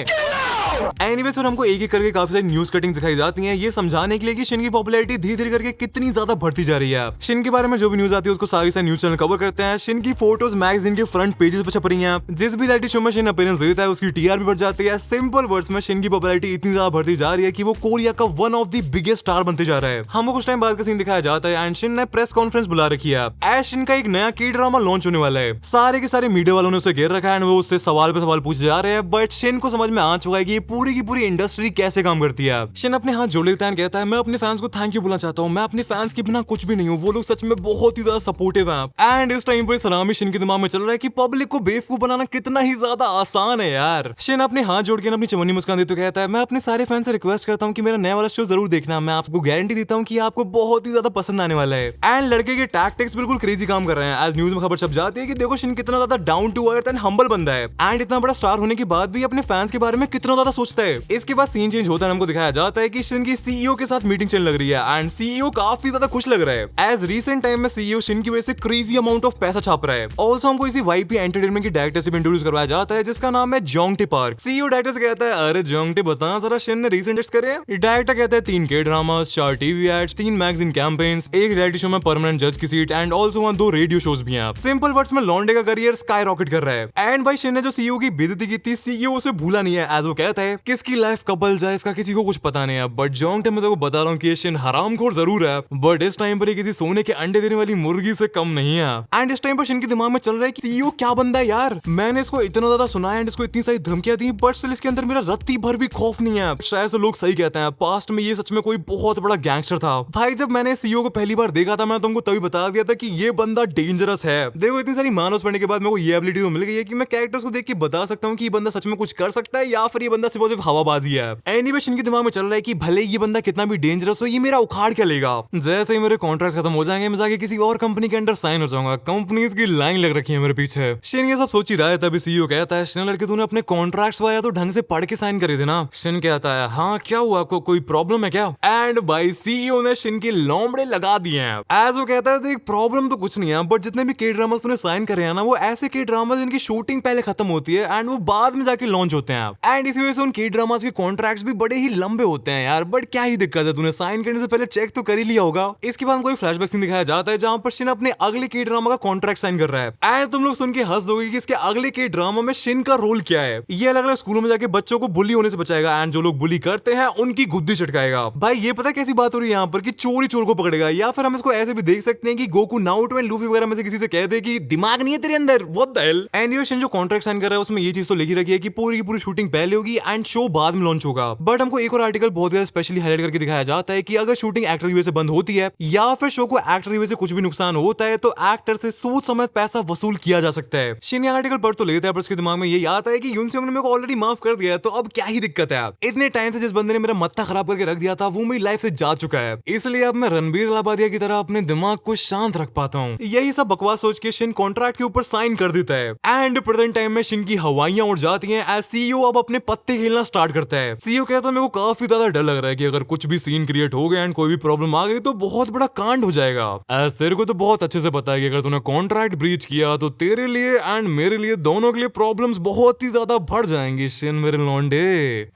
A: एनीवेज फिर हमको एक एक करके काफी सारी न्यूज कटिंग दिखाई जाती हैं ये समझाने के लिए कि शिन की पॉपुलैरिटी धीरे धीरे करके कितनी ज्यादा बढ़ती जा रही है। शिन के बारे में जो भी न्यूज आती है उसको सारी सारी न्यूज चैनल कवर करते हैं। शिन की फोटोज मैगजीन के फ्रंट पेजेस पर छप रही हैं। जिस भी रियलिटी शो में शिन अपीयरेंस देता है उसकी टीआरपी बढ़ जाती है। सिंपल वर्ड्स में शिन की पॉपुलैरिटी इतनी ज्यादा बढ़ती जा रही है कि वो कोरिया का one of the biggest star बनते जा रहा है। हमको कुछ टाइम बाद का सीन दिखाया जाता है एंड शिन ने प्रेस कॉन्फ्रेंस बुला रखी है। एज शिन का एक नया के ड्रामा लॉन्च होने वाला है। सारे के सारे मीडिया वालों ने उसे घेर रखा है एंड वो उससे सवाल पे सवाल पूछे जा रहे हैं, बट शिन को समझ में आ चुका है कि ये पूरी की पूरी इंडस्ट्री कैसे काम करती है। शिन अपने हाथ जोड़ लेता है, कहता है मैं अपने फैंस को थैंक यू बोलना चाहता हूँ, मैं अपने फैंस के बिना कुछ भी नहीं हूँ, वो लोग सच में बहुत ही ज्यादा सपोर्टिव हैं। एंड इस टाइम पर सलामी शिन के दिमाग में चल रहा है कि पब्लिक को बेवकूफ बनाना कितना ही ज्यादा आसान है यार। शिन अपने हाथ जोड़ के अपनी चमनी मुस्कान देते कहता है मैं अपने सारे फैंस से रिक्वेस्ट करता हूँ कि मेरा नया वाला शो जरूर देखना, मैं आपको गारंटी देता हूँ कि आपको बहुत ही ज्यादा पसंद आने वाला है। एंड लड़के के टैक्टिक्स बिल्कुल क्रेजी काम कर रहे हैं। आज न्यूज में खबर छप जाती है कि देखो शिन कितना ज्यादा down to earth and humble बंदा है एंड इतना बड़ा स्टार होने के बाद भी अपने फैंस के बारे में कितना ज्यादा सोचता है। इसके बाद सीन चेंज होता है, हमको दिखाया जाता है कि शिन की सीईओ के साथ मीटिंग चलने लग रही है एंड सीईओ काफी ज्यादा खुश लग रहा है एज रिसेंट टाइम में सीईओ शिन की वजह से क्रेजी अमाउंट ऑफ पैसा छाप रहा है। ऑल्सो हमको इसी वाईपी एंटरटेनमेंट की डायरेक्टर से इंट्रोड्यूस करवाया जाता है जिसका नाम है जोंगटे पार्क। सीईओ डायरेक्टर से कहता है, अरे जोंगटे बता जरा शिन ने रिसेंट करे। डायरेक्टर कहता है 3 के dramas, 4 TV ads, 3 magazine campaigns, 1 reality show में परमानेंट जज की seat and also 2 radio shows भी हैं। सिंपल वर्ड्स में लॉन्डे का करियर स्काई रॉकेट कर रहा है एंड भाई शिन ने जो सीईओ की बेइज्जती की थी सीईओ उसे भूला नहीं है एज वो कहता है किसकी लाइफ कबल जाए इसका किसी को कुछ पता नहीं है। बट जोंगटे मैं तो बता रहा हूँ कि शिन हरामखोर जरूर है बट इस टाइम पर किसी सोने के अंडे देने वाली मुर्गी से कम नहीं है। एंड इस टाइम पर शिन के दिमाग में चल रहा है कि सीईओ क्या बंदा है यार, मैंने इसको इतना ज्यादा सुना है एंड इसको इतनी सारी धमकियां दी बट स्टिल इसके अंदर मेरा रत्ती भर भी खौफ नहीं है। शायद से लोग सही कहते हैं पास्ट में ये सच में कोई बहुत बड़ा गैंगस्टर था। भाई जब मैंने सीईओ को पहली बार देखा था मैं तुमको तभी बता दिया था कि ये बंदा डेंजरस है। देखो इतनी सारी मानस पढ़ने के बाद मेरे को ये एबिलिटी तो मिल गई है कि मैं कैरेक्टर्स को देख के बता सकता हूँ कि ये बंदा सच में कुछ कर सकता है या फिर ये बंदा सिर्फ हवाबाजी है। एनीवे शिन के दिमाग में चल रहा है कि भले ये बंदा कितना भी डेंजरस हो ये मेरा उखाड़ क्या लेगा। जैसे ही मेरे कॉन्ट्रैक्ट खत्म हो जाएंगे मैं जाके किसी और कंपनी के अंडर साइन हो जाऊंगा। कंपनीज की लाइन लग रखी है मेरे पीछे। शिन ये सब सोच ही रहा है तभी सीईओ कहता है, शिन लड़के तूने अपने कॉन्ट्रैक्ट्स वाया तो ढंग से पढ़ के साइन करे थे ना। शिन कहता है, हाँ क्या हुआ कोई प्रॉब्लम है क्या। एंड भाई सीईओ ने शिन के लोमड़े लगा दिए हैं। एज वो कहता है देख प्रॉब्लम तो कुछ नहीं है बट जितने भी के ड्रामास तूने साइन करे हैं ना वो ऐसे के ड्रामा जिनकी शूटिंग पहले खत्म होती है एंड वो बाद में जाके लॉन्च होते हैं एंड इसी वजह से उन के ड्रामास के कॉन्ट्रैक्ट्स भी बड़े ही लंबे होते हैं यार। बट क्या ही दिक्कत है, तूने साइन करने से पहले चेक तो कर ही लिया होगा। इसके बाद कोई फ्लैशबैक सीन दिखाया जाता है जहां पर शिन अपने अगले के ड्रामा का कॉन्ट्रैक्ट साइन कर रहा है एंड तुम लोग सुन के हंस दोगे कि इसके अगले के ड्रामा में शिन का रोल क्या है। ये अलग अलग स्कूलों में जाके बच्चों को बुली होने से बचाएगा एंड जो लोग बुली करते हैं उनकी गुद्दी चटकाएगा। भाई ये पता कैसी बात हो रही है यहाँ पर कि चोर ही चोर को पकड़ेगा, या फिर हम इसको ऐसे भी देख सकते हैं कि गोकू नारुतो एंड लूफी वगैरह में से किसी से कहते हैं कि दिमाग नहीं है तेरे अंदर, व्हाट द हेल। एंड ये शिन जो कॉन्ट्रैक्ट साइन कर रहा है उसमें ये चीज तो लिखी रखी है कि पूरी की पूरी शूटिंग पहले होगी एंड शो बाद में लॉन्च होगा। बट हमको एक और आर्टिकल बहुत ज्यादा स्पेशली हाईलाइट करके दिखाया जाता है कि अगर शूटिंग एक्टर की वजह से बंद होती है या फिर शो को एक्टर की वजह से कुछ भी नुकसान होता है तो एक्टर से सोच समझ पैसा वसूल किया जा सकता है। शिन ये आर्टिकल पढ़ तो लेता है पर उसके दिमाग में ये आता है कि यूनसेंग ने मेरे को ऑलरेडी माफ कर दिया है तो अब क्या ही दिक्कत है। इतने टाइम से जिस बंदे ने मेरा मत्था खराब करके रख दिया था वो मेरी लाइफ से जा चुका है, इसलिए अब मैं रणबीर लाबादिया की तरह अपने दिमाग को शांत रख पाता हूँ। यही सब बकवास सोच के शिन कॉन्ट्रैक्ट के ऊपर साइन कर देता है एंड प्रेजेंट टाइम में शिन की हवाइयां उड़ जाती हैं एज सीईओ अब अपने पत्ते खेलना स्टार्ट करता है। सीईओ कहता है मेरे को काफी ज्यादा डर लग रहा है कि अगर कुछ भी सीन क्रिएट हो गया एंड कोई भी प्रॉब्लम आ गई तो बहुत बड़ा कांड हो जाएगा। एज तेरे को तो बहुत अच्छे से पता है कि अगर तूने कॉन्ट्रैक्ट ब्रीच किया तो तेरे लिए एंड मेरे लिए दोनों के लिए प्रॉब्लम्स बहुत ही ज्यादा बढ़ जाएंगी शिन मेरे लौंडे।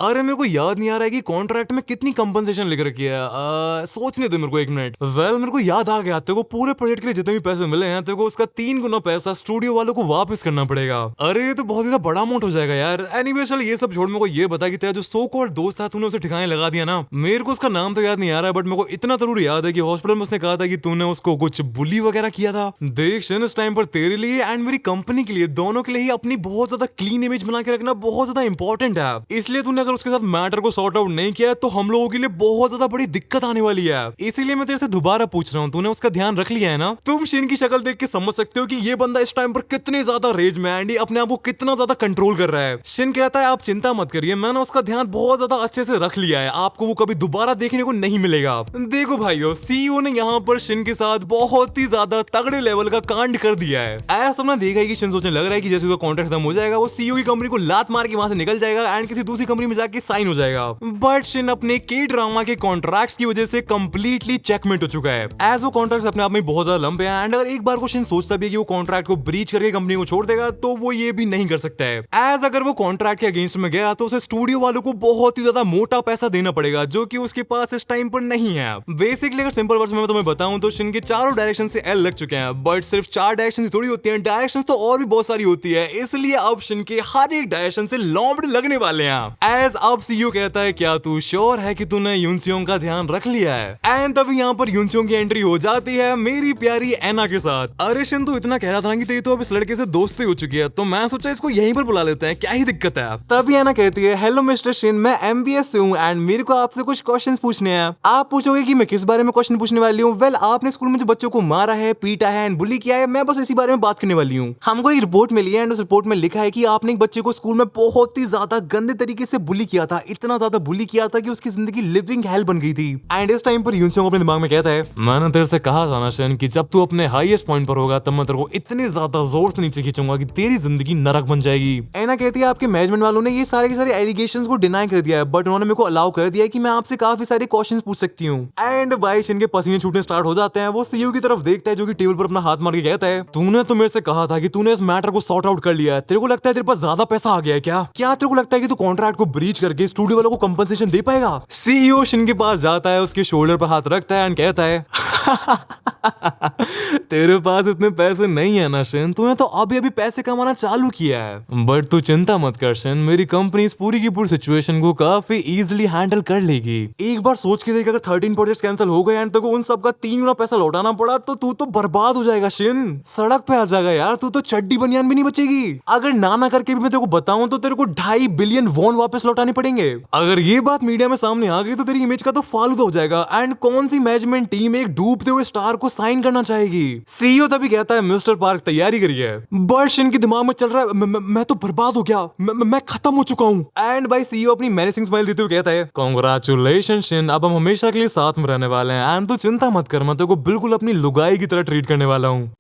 A: अरे मेरे को याद नहीं आ रहा है कि कॉन्ट्रैक्ट में कितनी कंपनसेशन लिख रखी है, सोचने दे मेरे को 1 मिनट। मेरे को याद आ गया, तेरे को पूरे प्रोजेक्ट के लिए जितने भी पैसे मिले हैं तेरे को उसका 3 गुना पैसा स्टूडियो वालों को वापस करना पड़ेगा। अरे ये तो बहुत ज्यादा बड़ा अमाउंट हो जाएगा यार। एनीवे चल ये सब छोड़, मेरे को ये बता कि तेरा जो सो कॉल्ड दोस्त था तूने उसे ठिकाने लगा दिया ना। मेरे को उसका नाम तो याद नहीं आ रहा है बट मेरे को इतना जरूर याद है कि हॉस्पिटल में उसने कहा था कि तूने उसको कुछ बुली वगैरह किया था। देख शिन इस टाइम पर तेरे लिए एंड मेरी कंपनी के लिए दोनों के लिए ही अपनी बहुत ज्यादा क्लीन इमेज बना के रखना बहुत ज्यादा इंपॉर्टेंट है। इसलिए तूने अगर उसके साथ मैटर को सॉर्ट आउट नहीं किया तो हम लोगों के लिए बहुत ज्यादा बड़ी दिक्कत आने वाली है। इसीलिए मैं तेरे से दोबारा पूछ रहा हूँ, तूने उसका ध्यान रख लिया है ना। तुम शिन की शक्ल देख के समझ सकते हो कि ये बंदा इस टाइम पर कितने ज्यादा रेज में एंड अपने आप को कितना ज्यादा कंट्रोल कर रहा है। शिन कहता है आप चिंता मत करिए, मैंने उसका ध्यान बहुत ज्यादा अच्छे से रख लिया है, आपको वो कभी दोबारा देखने को नहीं मिलेगा। देखो भाइयों सीईओ ने यहाँ पर शिन के साथ बहुत ही ज्यादा तगड़े लेवल का कांड कर दिया है। ऐसा तुमने देखा है कि शिन सोचने लग रहा है कि जैसे उसका कॉन्ट्रैक्ट खत्म हो जाएगा वो सीईओ की कंपनी को लात मार के वहां से निकल जाएगा एंड किसी दूसरी कंपनी में जाके साइन हो जाएगा। बट शिन अपने के ड्रामा के कॉन्ट्रैक्ट्स की वजह से कंप्लीटली चेकमेट हो चुका है। एज वो कॉन्ट्रैक्ट्स अपने आप में बहुत ज्यादा लंबे हैं एंड अगर एक बार को शिन सोचता भी है कि वो कॉन्ट्रैक्ट को ब्रीच करके कंपनी को छोड़ देगा तो वो ये भी नहीं कर सकता है। एज अगर वो कॉन्ट्रैक्ट के अगेंस्ट में गया तो उसे स्टूडियो वालों को बहुत ही ज्यादा मोटा पैसा देना पड़ेगा जो कि उसके पास इस टाइम पर नहीं है। बेसिकली अगर सिंपल वर्ड्स में मैं तुम्हें बताऊं तो शिन के चारों डायरेक्शन से एल लग चुके हैं, बट सिर्फ 4 डायरेक्शन थोड़ी होती हैं, डायरेक्शन तो और भी बहुत सारी होती है, इसलिए अब शिन के हर एक डायरेक्शन से लोमड़े लगने वाले हैं। एज अब सीईओ कहता है क्या तू श्योर है कि तूने यूनसियोंग का ध्यान रख लिया है। एंड तभी यहाँ पर यूनसियोंग की एंट्री हो जाती है मेरी प्यारी एना के साथ। अरे शिन तू इतना कह रहा था कि तेरी तो अब इस लड़के से दोस्ती हो चुकी है तो मैं सोचा इसको यहीं पर बुला लेते हैं, क्या ही दिक्कत है। तभी एना कहती है हेलो मिस्टर शिन, मैं एमबीएस से हूँ एंड मेरे को आपसे कुछ क्वेश्चंस पूछने हैं। आप पूछोगे कि मैं किस बारे में क्वेश्चन पूछने वाली हूँ। वेल आपने स्कूल में जो बच्चों को मारा है, पीटा है एंड बुली किया है, मैं बस इसी बारे में बात करने वाली हूँ। हमको एक रिपोर्ट मिली है एंड उस रिपोर्ट में लिखा है कि आपने एक बच्चे को स्कूल में बहुत ही ज्यादा गंदे तरीके से बुली किया था, इतना ज्यादा बुली किया था कि उसकी जिंदगी लिविंग हेल बन गई थी। एंड इस टाइम पर यूनसियोंग अपने दिमाग में कहता है मैंने तेरे से कहा था ना शिन कि जब तू अपने हाईएस्ट पॉइंट पर होगा तब मैं तेरे को इतने ज्यादा जोर से नीचे खींचूंगा कि तेरी जिंदगी नरक बन जाएगी। एना कहती है आपके मैनेजमेंट वालों ने ये सारे के सारे सारे एलिगेशंस को डिनाई कर दिया है, बट उन्होंने मेरे को अलाउ कर दिया है कि मैं आपसे काफी सारे क्वेश्चंस पूछ सकती हूँ। एंड भाई शिन के पसीने छूटने स्टार्ट हो जाते हैं। वो सीईओ की तरफ देखता है जो कि टेबल पर अपना हाथ मार के कहता है, तूने तो मेरे से कहा था कि तूने इस मैटर को सॉर्ट आउट कर लिया है, तेरे को लगता है तेरे पास ज्यादा पैसा आ गया है क्या? क्या तेरे को लगता है कि तू कॉन्ट्रैक्ट को ब्रीच करके स्टूडियो वालों को कंपनसेशन दे पाएगा? सीईओ शिन के पास जाता है, उसके शोल्डर पर हाथ रखता है एंड कहता है तेरे पास इतने पैसे नहीं है ना शिन, तूने तो अभी अभी पैसे कमाना चालू किया है, बट तू चिंता मत कर शिन, मेरी कंपनी इस पूरी की पूरी सिचुएशन को काफी इजीली हैंडल कर लेगी। एक बार सोच के देख, अगर 13 प्रोजेक्ट्स कैंसिल हो गए एंड तेरे को उन सब का 3 गुना पैसा लौटाना पड़ा तो तू तो बर्बाद हो जाएगा शिन, सड़क पे आ जाएगा यार, तू तो चड्डी बनियान भी नहीं बचेगी। अगर ना करके भी मैं तेरे को बताऊं तो तेरे को 2.5 बिलियन वॉन वापस लौटाने पड़ेंगे। अगर ये बात मीडिया में सामने आ गई तो तेरी इमेज का तो फालूदा हो जाएगा। एंड कौन सी मैनेजमेंट टीम एक डूबते हुए स्टार को साइन करना चाहेगी? सीईओ तभी कहता है, मिस्टर पार्क तैयारी करिए। बट शिन के दिमाग में चल रहा है, मैं तो बर्बाद हो गया, मैं खत्म हो चुका हूँ। एंड भाई सीईओ अपनी मेनेजिंग स्माइल देते हुए कहता है, कांग्रेचुलेशन शिन, अब हम हमेशा के लिए साथ में रहने वाले हैं। एंड तू चिंता मत कर, मैं तेरे को बिल्कुल अपनी लुगाई की तरह ट्रीट करने वाला हूँ।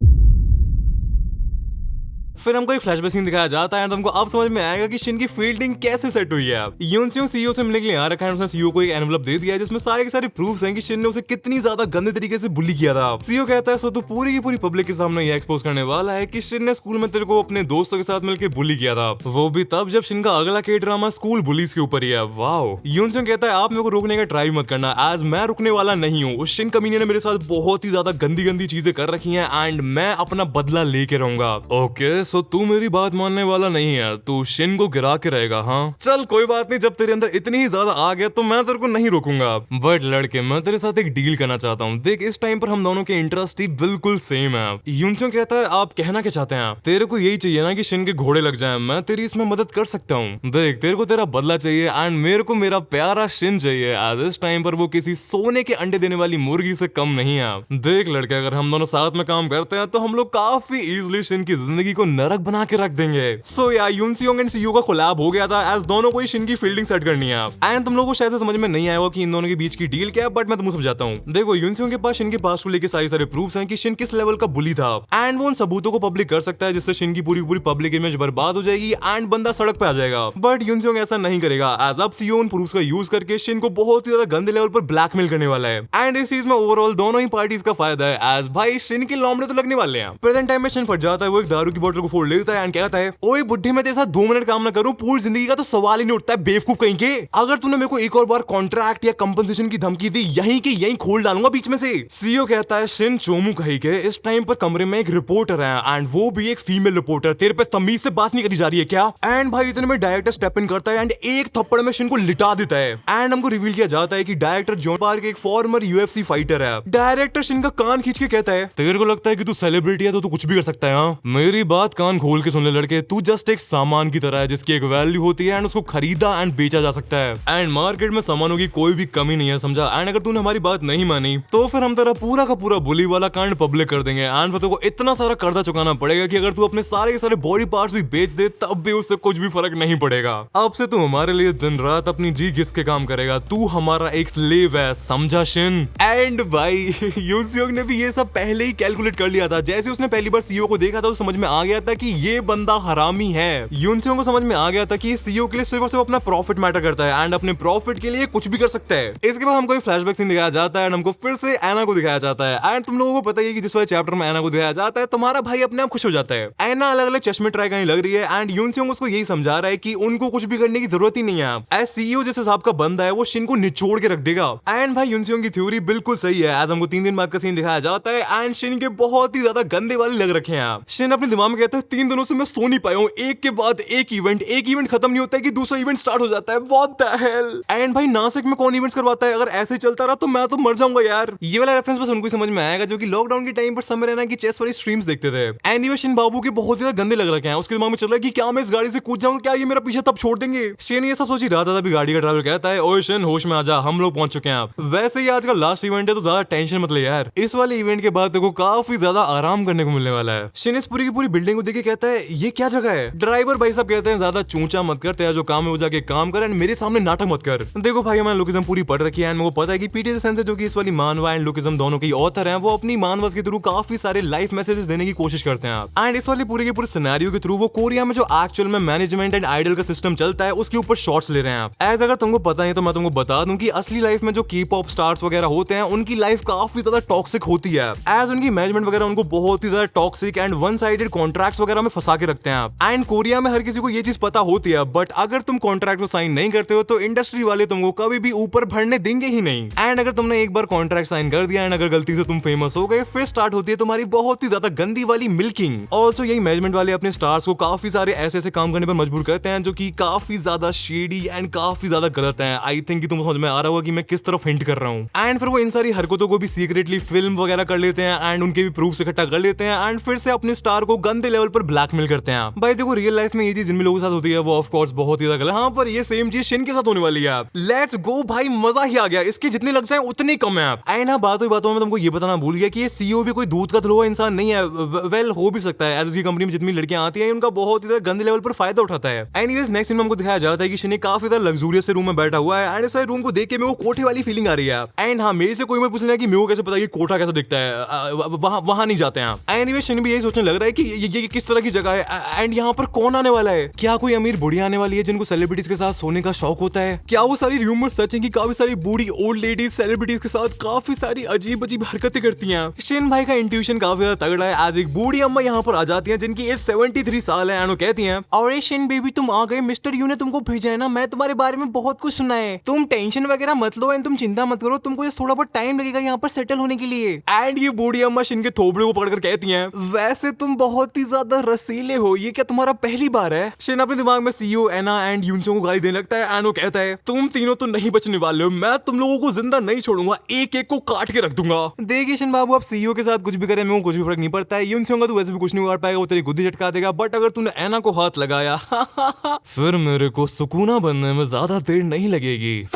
A: फिर हमको एक फ्लैशबैक सीन दिखाया जाता है, तुमको अब समझ में आएगा कि शिन की फील्डिंग कैसे सेट हुई है। यूनसियों सीईओ से मिलने के लिए आ रखा है, उसने सीईओ को एक एनवलप दे दिया है जिसमें सारे के सारे प्रूफ्स हैं कि शिन ने उसे कितनी ज्यादा गंदे तरीके से बुली किया था। सीईओ कहता है, सो तू पूरी की पूरी पब्लिक के सामने ये एक्सपोज करने वाला है कि शिन ने स्कूल में तेरे को अपने दोस्तों के साथ मिलकर बुली किया था, वो भी तब जब शिन का अगला के ड्रामा स्कूल बुलीज के ऊपर ही है। वाओ। यूनसियों कहता है, आप मेरे को रोकने का ट्राई मत करना, आज मैं रुकने वाला नहीं हूँ। उस शिन कमीने ने मेरे साथ बहुत ही ज्यादा गंदी गंदी चीजें कर रखी हैं एंड मैं अपना बदला लेके रहूंगा। ओके, सो तू मेरी बात मानने वाला नहीं है, तू शिन को गिरा के रहेगा। हाँ चल कोई बात नहीं, जब तेरे अंदर इतनी ही ज्यादा आ गया तो मैं तेरे को नहीं रोकूंगा। बट लड़के, मैं तेरे साथ एक डील करना चाहता हूँ। देख, इस टाइम पर हम दोनों के इंटरेस्ट ही बिल्कुल सेम है। यूनसियों कहता है, आप कहना क्या चाहते हैं? तेरे को यही चाहिए ना कि शिन के घोड़े लग जाएं, मैं तेरी इसमें मदद कर सकता हूँ। देख, तेरे को तेरा बदला चाहिए एंड मेरे को मेरा प्यारा शिन चाहिए। आज इस टाइम पर वो किसी सोने के अंडे देने वाली मुर्गी से कम नहीं है। देख लड़के, अगर हम दोनों साथ में काम करते हैं तो हम लोग काफी इजीली शिन की जिंदगी को नरक बना के रख देंगे। सो या यूनसियोंग एंड सीईओ का कोलैब हो गया था, एज दोनों को ही शिन की फील्डिंग सेट करनी है। एंड तुम लोगों को शायद से समझ में नहीं आया होगा कि इन दोनों के बीच की डील क्या है, बट मैं तुमको समझाता हूँ। देखो, यूनसियोंग के पास शिन के पास को लेकर सारे प्रूफ्स हैं कि शिन किस लेवल का बुली था एंड वो उन सबूतों को पब्लिक कर सकता है जिससे शिन की पूरी पूरी पब्लिक इमेज बर्बाद हो जाएगी एंड बंदा सड़क पे आ जाएगा। बट यूनसियोंग ऐसा नहीं करेगा, एज अब सीईओ उन प्रूफ्स का यूज करके शिन को बहुत ही ज्यादा गंदे लेवल पर ब्लैकमेल करने वाला है। एंड इस चीज में ओवरऑल दोनों ही पार्टीज का फायदा है, एज भाई शिन के लोमड़े तो लगने वाले हैं। प्रेजेंट टाइम में शिन फट जाता है, वो एक दारू की बोतल को फोड़ लेता है एंड कहता है, ओए बुड्ढे, मैं तेरे साथ 2 मिनट काम ना करूं, पूरी जिंदगी का तो सवाल ही नहीं उठता है, बेवकूफ कहीं के। अगर तूने मेरे को एक और बार कॉन्ट्रैक्ट या कंपनसेशन की धमकी दी, यहीं की यहीं खोल डालूंगा बीच में से। सीईओ कहता है, शिन चोमू कहीं के, इस टाइम पर कमरे में एक रिपोर्टर है एंड वो भी एक फीमेल रिपोर्टर, तेरे पे तमीज से बात नहीं करी जा रही है क्या? एंड भाई इतने में डायरेक्टर स्टेप इन करता है एंड एक थप्पड़ में शिन को लिटा देता है। एंड हमको रिवील किया जाता है कि डायरेक्टर जॉन पार्क एक फॉर्मर यूएफसी फाइटर है। डायरेक्टर शिन का कान खींच के कहता है, तेरे को लगता है कि तू सेलिब्रिटी है तो तू कुछ भी कर सकता है? हाँ, मेरी बात कान खोल के सुन ले लड़के, तू जस्ट एक सामान की तरह है जिसकी एक वैल्यू होती है एंड उसको खरीदा एंड बेचा जा सकता है। एंड मार्केट में सामानों की कोई भी कमी नहीं है, समझा? एंड अगर तूने हमारी बात नहीं मानी तो फिर हम तेरा पूरा का पूरा बुली वाला कांड पब्लिक कर देंगे एंड फिर तेको इतना सारा कर्जा चुकाना पड़ेगा कि अगर तू अपने सारे के सारे बॉडी पार्ट्स भी बेच दे तब भी उससे कुछ भी फर्क नहीं पड़ेगा। अब से तू हमारे लिए दिन रात अपनी जी घिस के काम करेगा, तू हमारा एक स्लेव है, समझा शिन? एंड भाई यूनसियोंग ने भी ये सब पहले ही कैलकुलेट कर लिया था। जैसे उसने पहली बार सीईओ को देखा था तो समझ में आ गया था कि ये बंदा हरामी है। यूनसियोंग को समझ में आ गया था कि सीईओ के लिए सिर्फ और सिर्फ अपना प्रॉफिट मैटर करता है एंड अपने प्रॉफिट के लिए कुछ भी कर सकता है। इसके बाद हमको एक फ्लैशबैक सीन दिखाया जाता है एंड हमको फिर से एना को दिखाया जाता है। एंड तुम लोगों को पता ही है कि जिस वाले चैप्टर में एना को दिखाया जाता है, तुम्हारा भाई अपने आप खुश हो जाता है। एना अलग अलग चश्मे ट्राई करने लग रही है एंड यूनसियोंग उसको यही समझा रहा है कि उनको कुछ भी करने की जरूरत ही नहीं है। एज सीईओ जिस हिसाब का बंदा है वो शिन को निचोड़ के रख देगा। एंड भाई यूनसियोंग की थ्योरी बिल्कुल सही है। आज हमको 3 दिन बाद का सीन दिखाया जाता है एंड शिन के बहुत ही ज्यादा गंदे वाले लग रखे हैं। शिन अपने दिमाग में कहता है, 3 दिनों से मैं सो नहीं पाया हूँ, एक के बाद एक इवेंट खत्म नहीं होता है कि दूसरा इवेंट स्टार्ट हो जाता है। What the hell? एंड भाई नासिक में कौन इवेंट्स करवाता है? अगर ऐसे चलता रहा तो मैं तो मर जाऊंगा यार। ये वाला रेफरेंस बस उनको समझ में आएगा जो कि लॉकडाउन के टाइम पर समय रहना की चेस वाली स्ट्रीम्स देखते थे। एनीवे शिन बाबू के बहुत ज्यादा गंदे लग रखे हैं। उसके दिमाग में चल रहा है कि क्या मैं इस गाड़ी से कूद जाऊंगा, क्या ये मेरा पीछे तब छोड़ देंगे? शिन ये सब सोच ही रहा था तभी गाड़ी का ड्राइवर कहता है, ओए शिन होश में आ जा, हम लोग पहुंच चुके हैं। वैसे ही आज का लास्ट इवेंट है तो ज्यादा टेंशन मत ले यार, इस वाले इवेंट के बाद तेरे को काफी ज्यादा आराम करने को मिलने वाला है। शिन इस पूरी की पूरी बिल्डिंग को देख के कहता है ये क्या जगह है। ड्राइवर भाई साहब कहते हैं ज्यादा चूचा मत कर, तेरा जो काम है वो जाके काम कर एंड मेरे सामने नाटक मत कर। देखो भाई मैंने लुकिज्म पूरी पढ़ रखी है एंड मेरे को पता है कि पीटी सेन से जो कि इस वाली मानवा एंड लुकिज्म दोनों के ऑथर हैं, वो अपनी मानवा के थ्रू काफी सारे लाइफ मैसेजेस देने की कोशिश करते हैं एंड इस वाली पूरी के पूरे सिनेरियो के थ्रू वो कोरिया में जो एक्चुअल में मैनेजमेंट एंड आइडल का सिस्टम चलता है उसके ऊपर शॉट्स ले रहे हैं आप। एज अगर तुमको पता है तो मैं तुमको बता दूं कि असली लाइफ में जो की पॉप स्टार्स वगैरह होते हैं उनकी लाइफ काफी ज्यादा टॉक्सिक होती है, एज उनकी मैनेजमेंट वगैरह उनको बहुत ही ज्यादा toxic and one sided contracts वगैरह में फंसा के रखते हैं आप। एंड कोरिया में हर किसी को ये चीज पता होती है, बट अगर तुम कॉन्ट्रैक्ट को साइन नहीं करते हो तो इंडस्ट्री वाले तुमको कभी भी ऊपर बढ़ने देंगे ही नहीं। एंड अगर तुमने एक बार कॉन्ट्रैक्ट साइन कर दिया एंड अगर गलती से तुम फेमस हो गए, फिर स्टार्ट होती है तुम्हारी बहुत ही ज्यादा गंदी वाली मिल्किंग। ऑल्सो यही मैनेजमेंट वाले अपने स्टार्स को काफी सारे ऐसे काम करने पर मजबूर करते हैं जो कि काफी ज्यादा शेडी एंड काफी ज्यादा गलत है। आई थिंक तुम समझ में आ रहा होगा कि मैं किस तरफ हिंट कर रहा हूँ। एंड फिर वो इन सारी हरकतों को भी सीक्रेटली फिल्म वगैरह कर लेते हैं एंड उनके भी प्रूफ इकट्ठा कर लेते हैं एंड फिर से अपने स्टार को गंदे लेवल पर ब्लैकमेल करते हैं। भाई देखो रियल लाइफ में ये चीज जिन भी लोगों के साथ होती है वो ऑफ कोर्स बहुत ही ज्यादा गलत है। हाँ पर ये सेम चीज शिन के साथ होने वाली है। लेट्स गो भाई, मजा ही आ गया, इसके जितने लग जाए उतने कम है आप। एंड हाँ बातों में तुमको ये बताना भूल गया कि ये सीईओ भी कोई दूध का धुलवा इंसान नहीं है। वेल हो भी सकता है, एज इसकी कंपनी में जितनी लड़कियां आती हैं उनका बहुत ही गंदे लेवल पर फायदा उठाता है। एनीवेज नेक्स्ट सीन में हमको दिखाया जाता है कि शिन काफी ज्यादा लग्जूरियस रूम में बैठा हुआ है एंड इस रूम को देख के मेरे को कोठे वाली फीलिंग आ रही है। एंड हाँ मेरे से कोई मत पूछना कि मेरे को कैसे पता ये कोठा कैसा दिखता है, वहां नहीं जाते हैं। एनीवे शिन भी यही सोचने लग रहा है कि ये किस तरह की जगह है एंड यहाँ पर कौन आने वाला है। क्या कोई अमीर बुढ़िया आने वाली है जिनको सेलिब्रिटीज के साथ सोने का शौक होता है? क्या वो सारी रूमर सच है कि काफी सारी बूढ़ी ओल्ड लेडीज सेलिब्रिटीज के साथ काफी सारी अजीब अजीब हरकतें करती हैं? शिन भाई का इंट्यूशन काफी ज्यादा तगड़ा है। आज एक बूढ़ी अम्मा यहाँ पर आ जाती है जिनकी एज 73 साल है एंड वो कहती हैं, और शिन बेबी तुम आ गए, मिस्टर यू ने तुमको भेजा है ना, मैं तुम्हारे बारे में बहुत कुछ सुना है, तुम टेंशन वगैरह मत लो एंड तुम चिंता मत करो, तुमको ये थोड़ा बहुत टाइम लगेगा यहाँ पर सेटल होने के लिए। एंड ये बूढ़ी अम्मा शिन के थोबड़े को पकड़कर कहती हैं, वैसे तुम बहुत ही ज्यादा रसीले हो, ये क्या तुम्हारा पहली बार है? शिन अपने दिमाग में सीईओ एना एंड यूनसों को गाली देने लगता है एंड वो कहता है, तुम तीनों तो नहीं बचने वाले हो, मैं तुम लोगों को जिंदा नहीं छोड़ूंगा, एक एक को काट के रख दूंगा। देखिए शिन बाबू, आप सीईओ के साथ कुछ भी करें मेरे को कुछ भी फर्क नहीं पड़ता है, यूनसों का तो वैसे भी कुछ नहीं उगाड़ पाएगा, वो तेरी गुद्दी झटका देगा, बट अगर तूने एना को हाथ लगाया फिर मेरे को सुकूना बनने में ज्यादा देर नहीं लगेगी।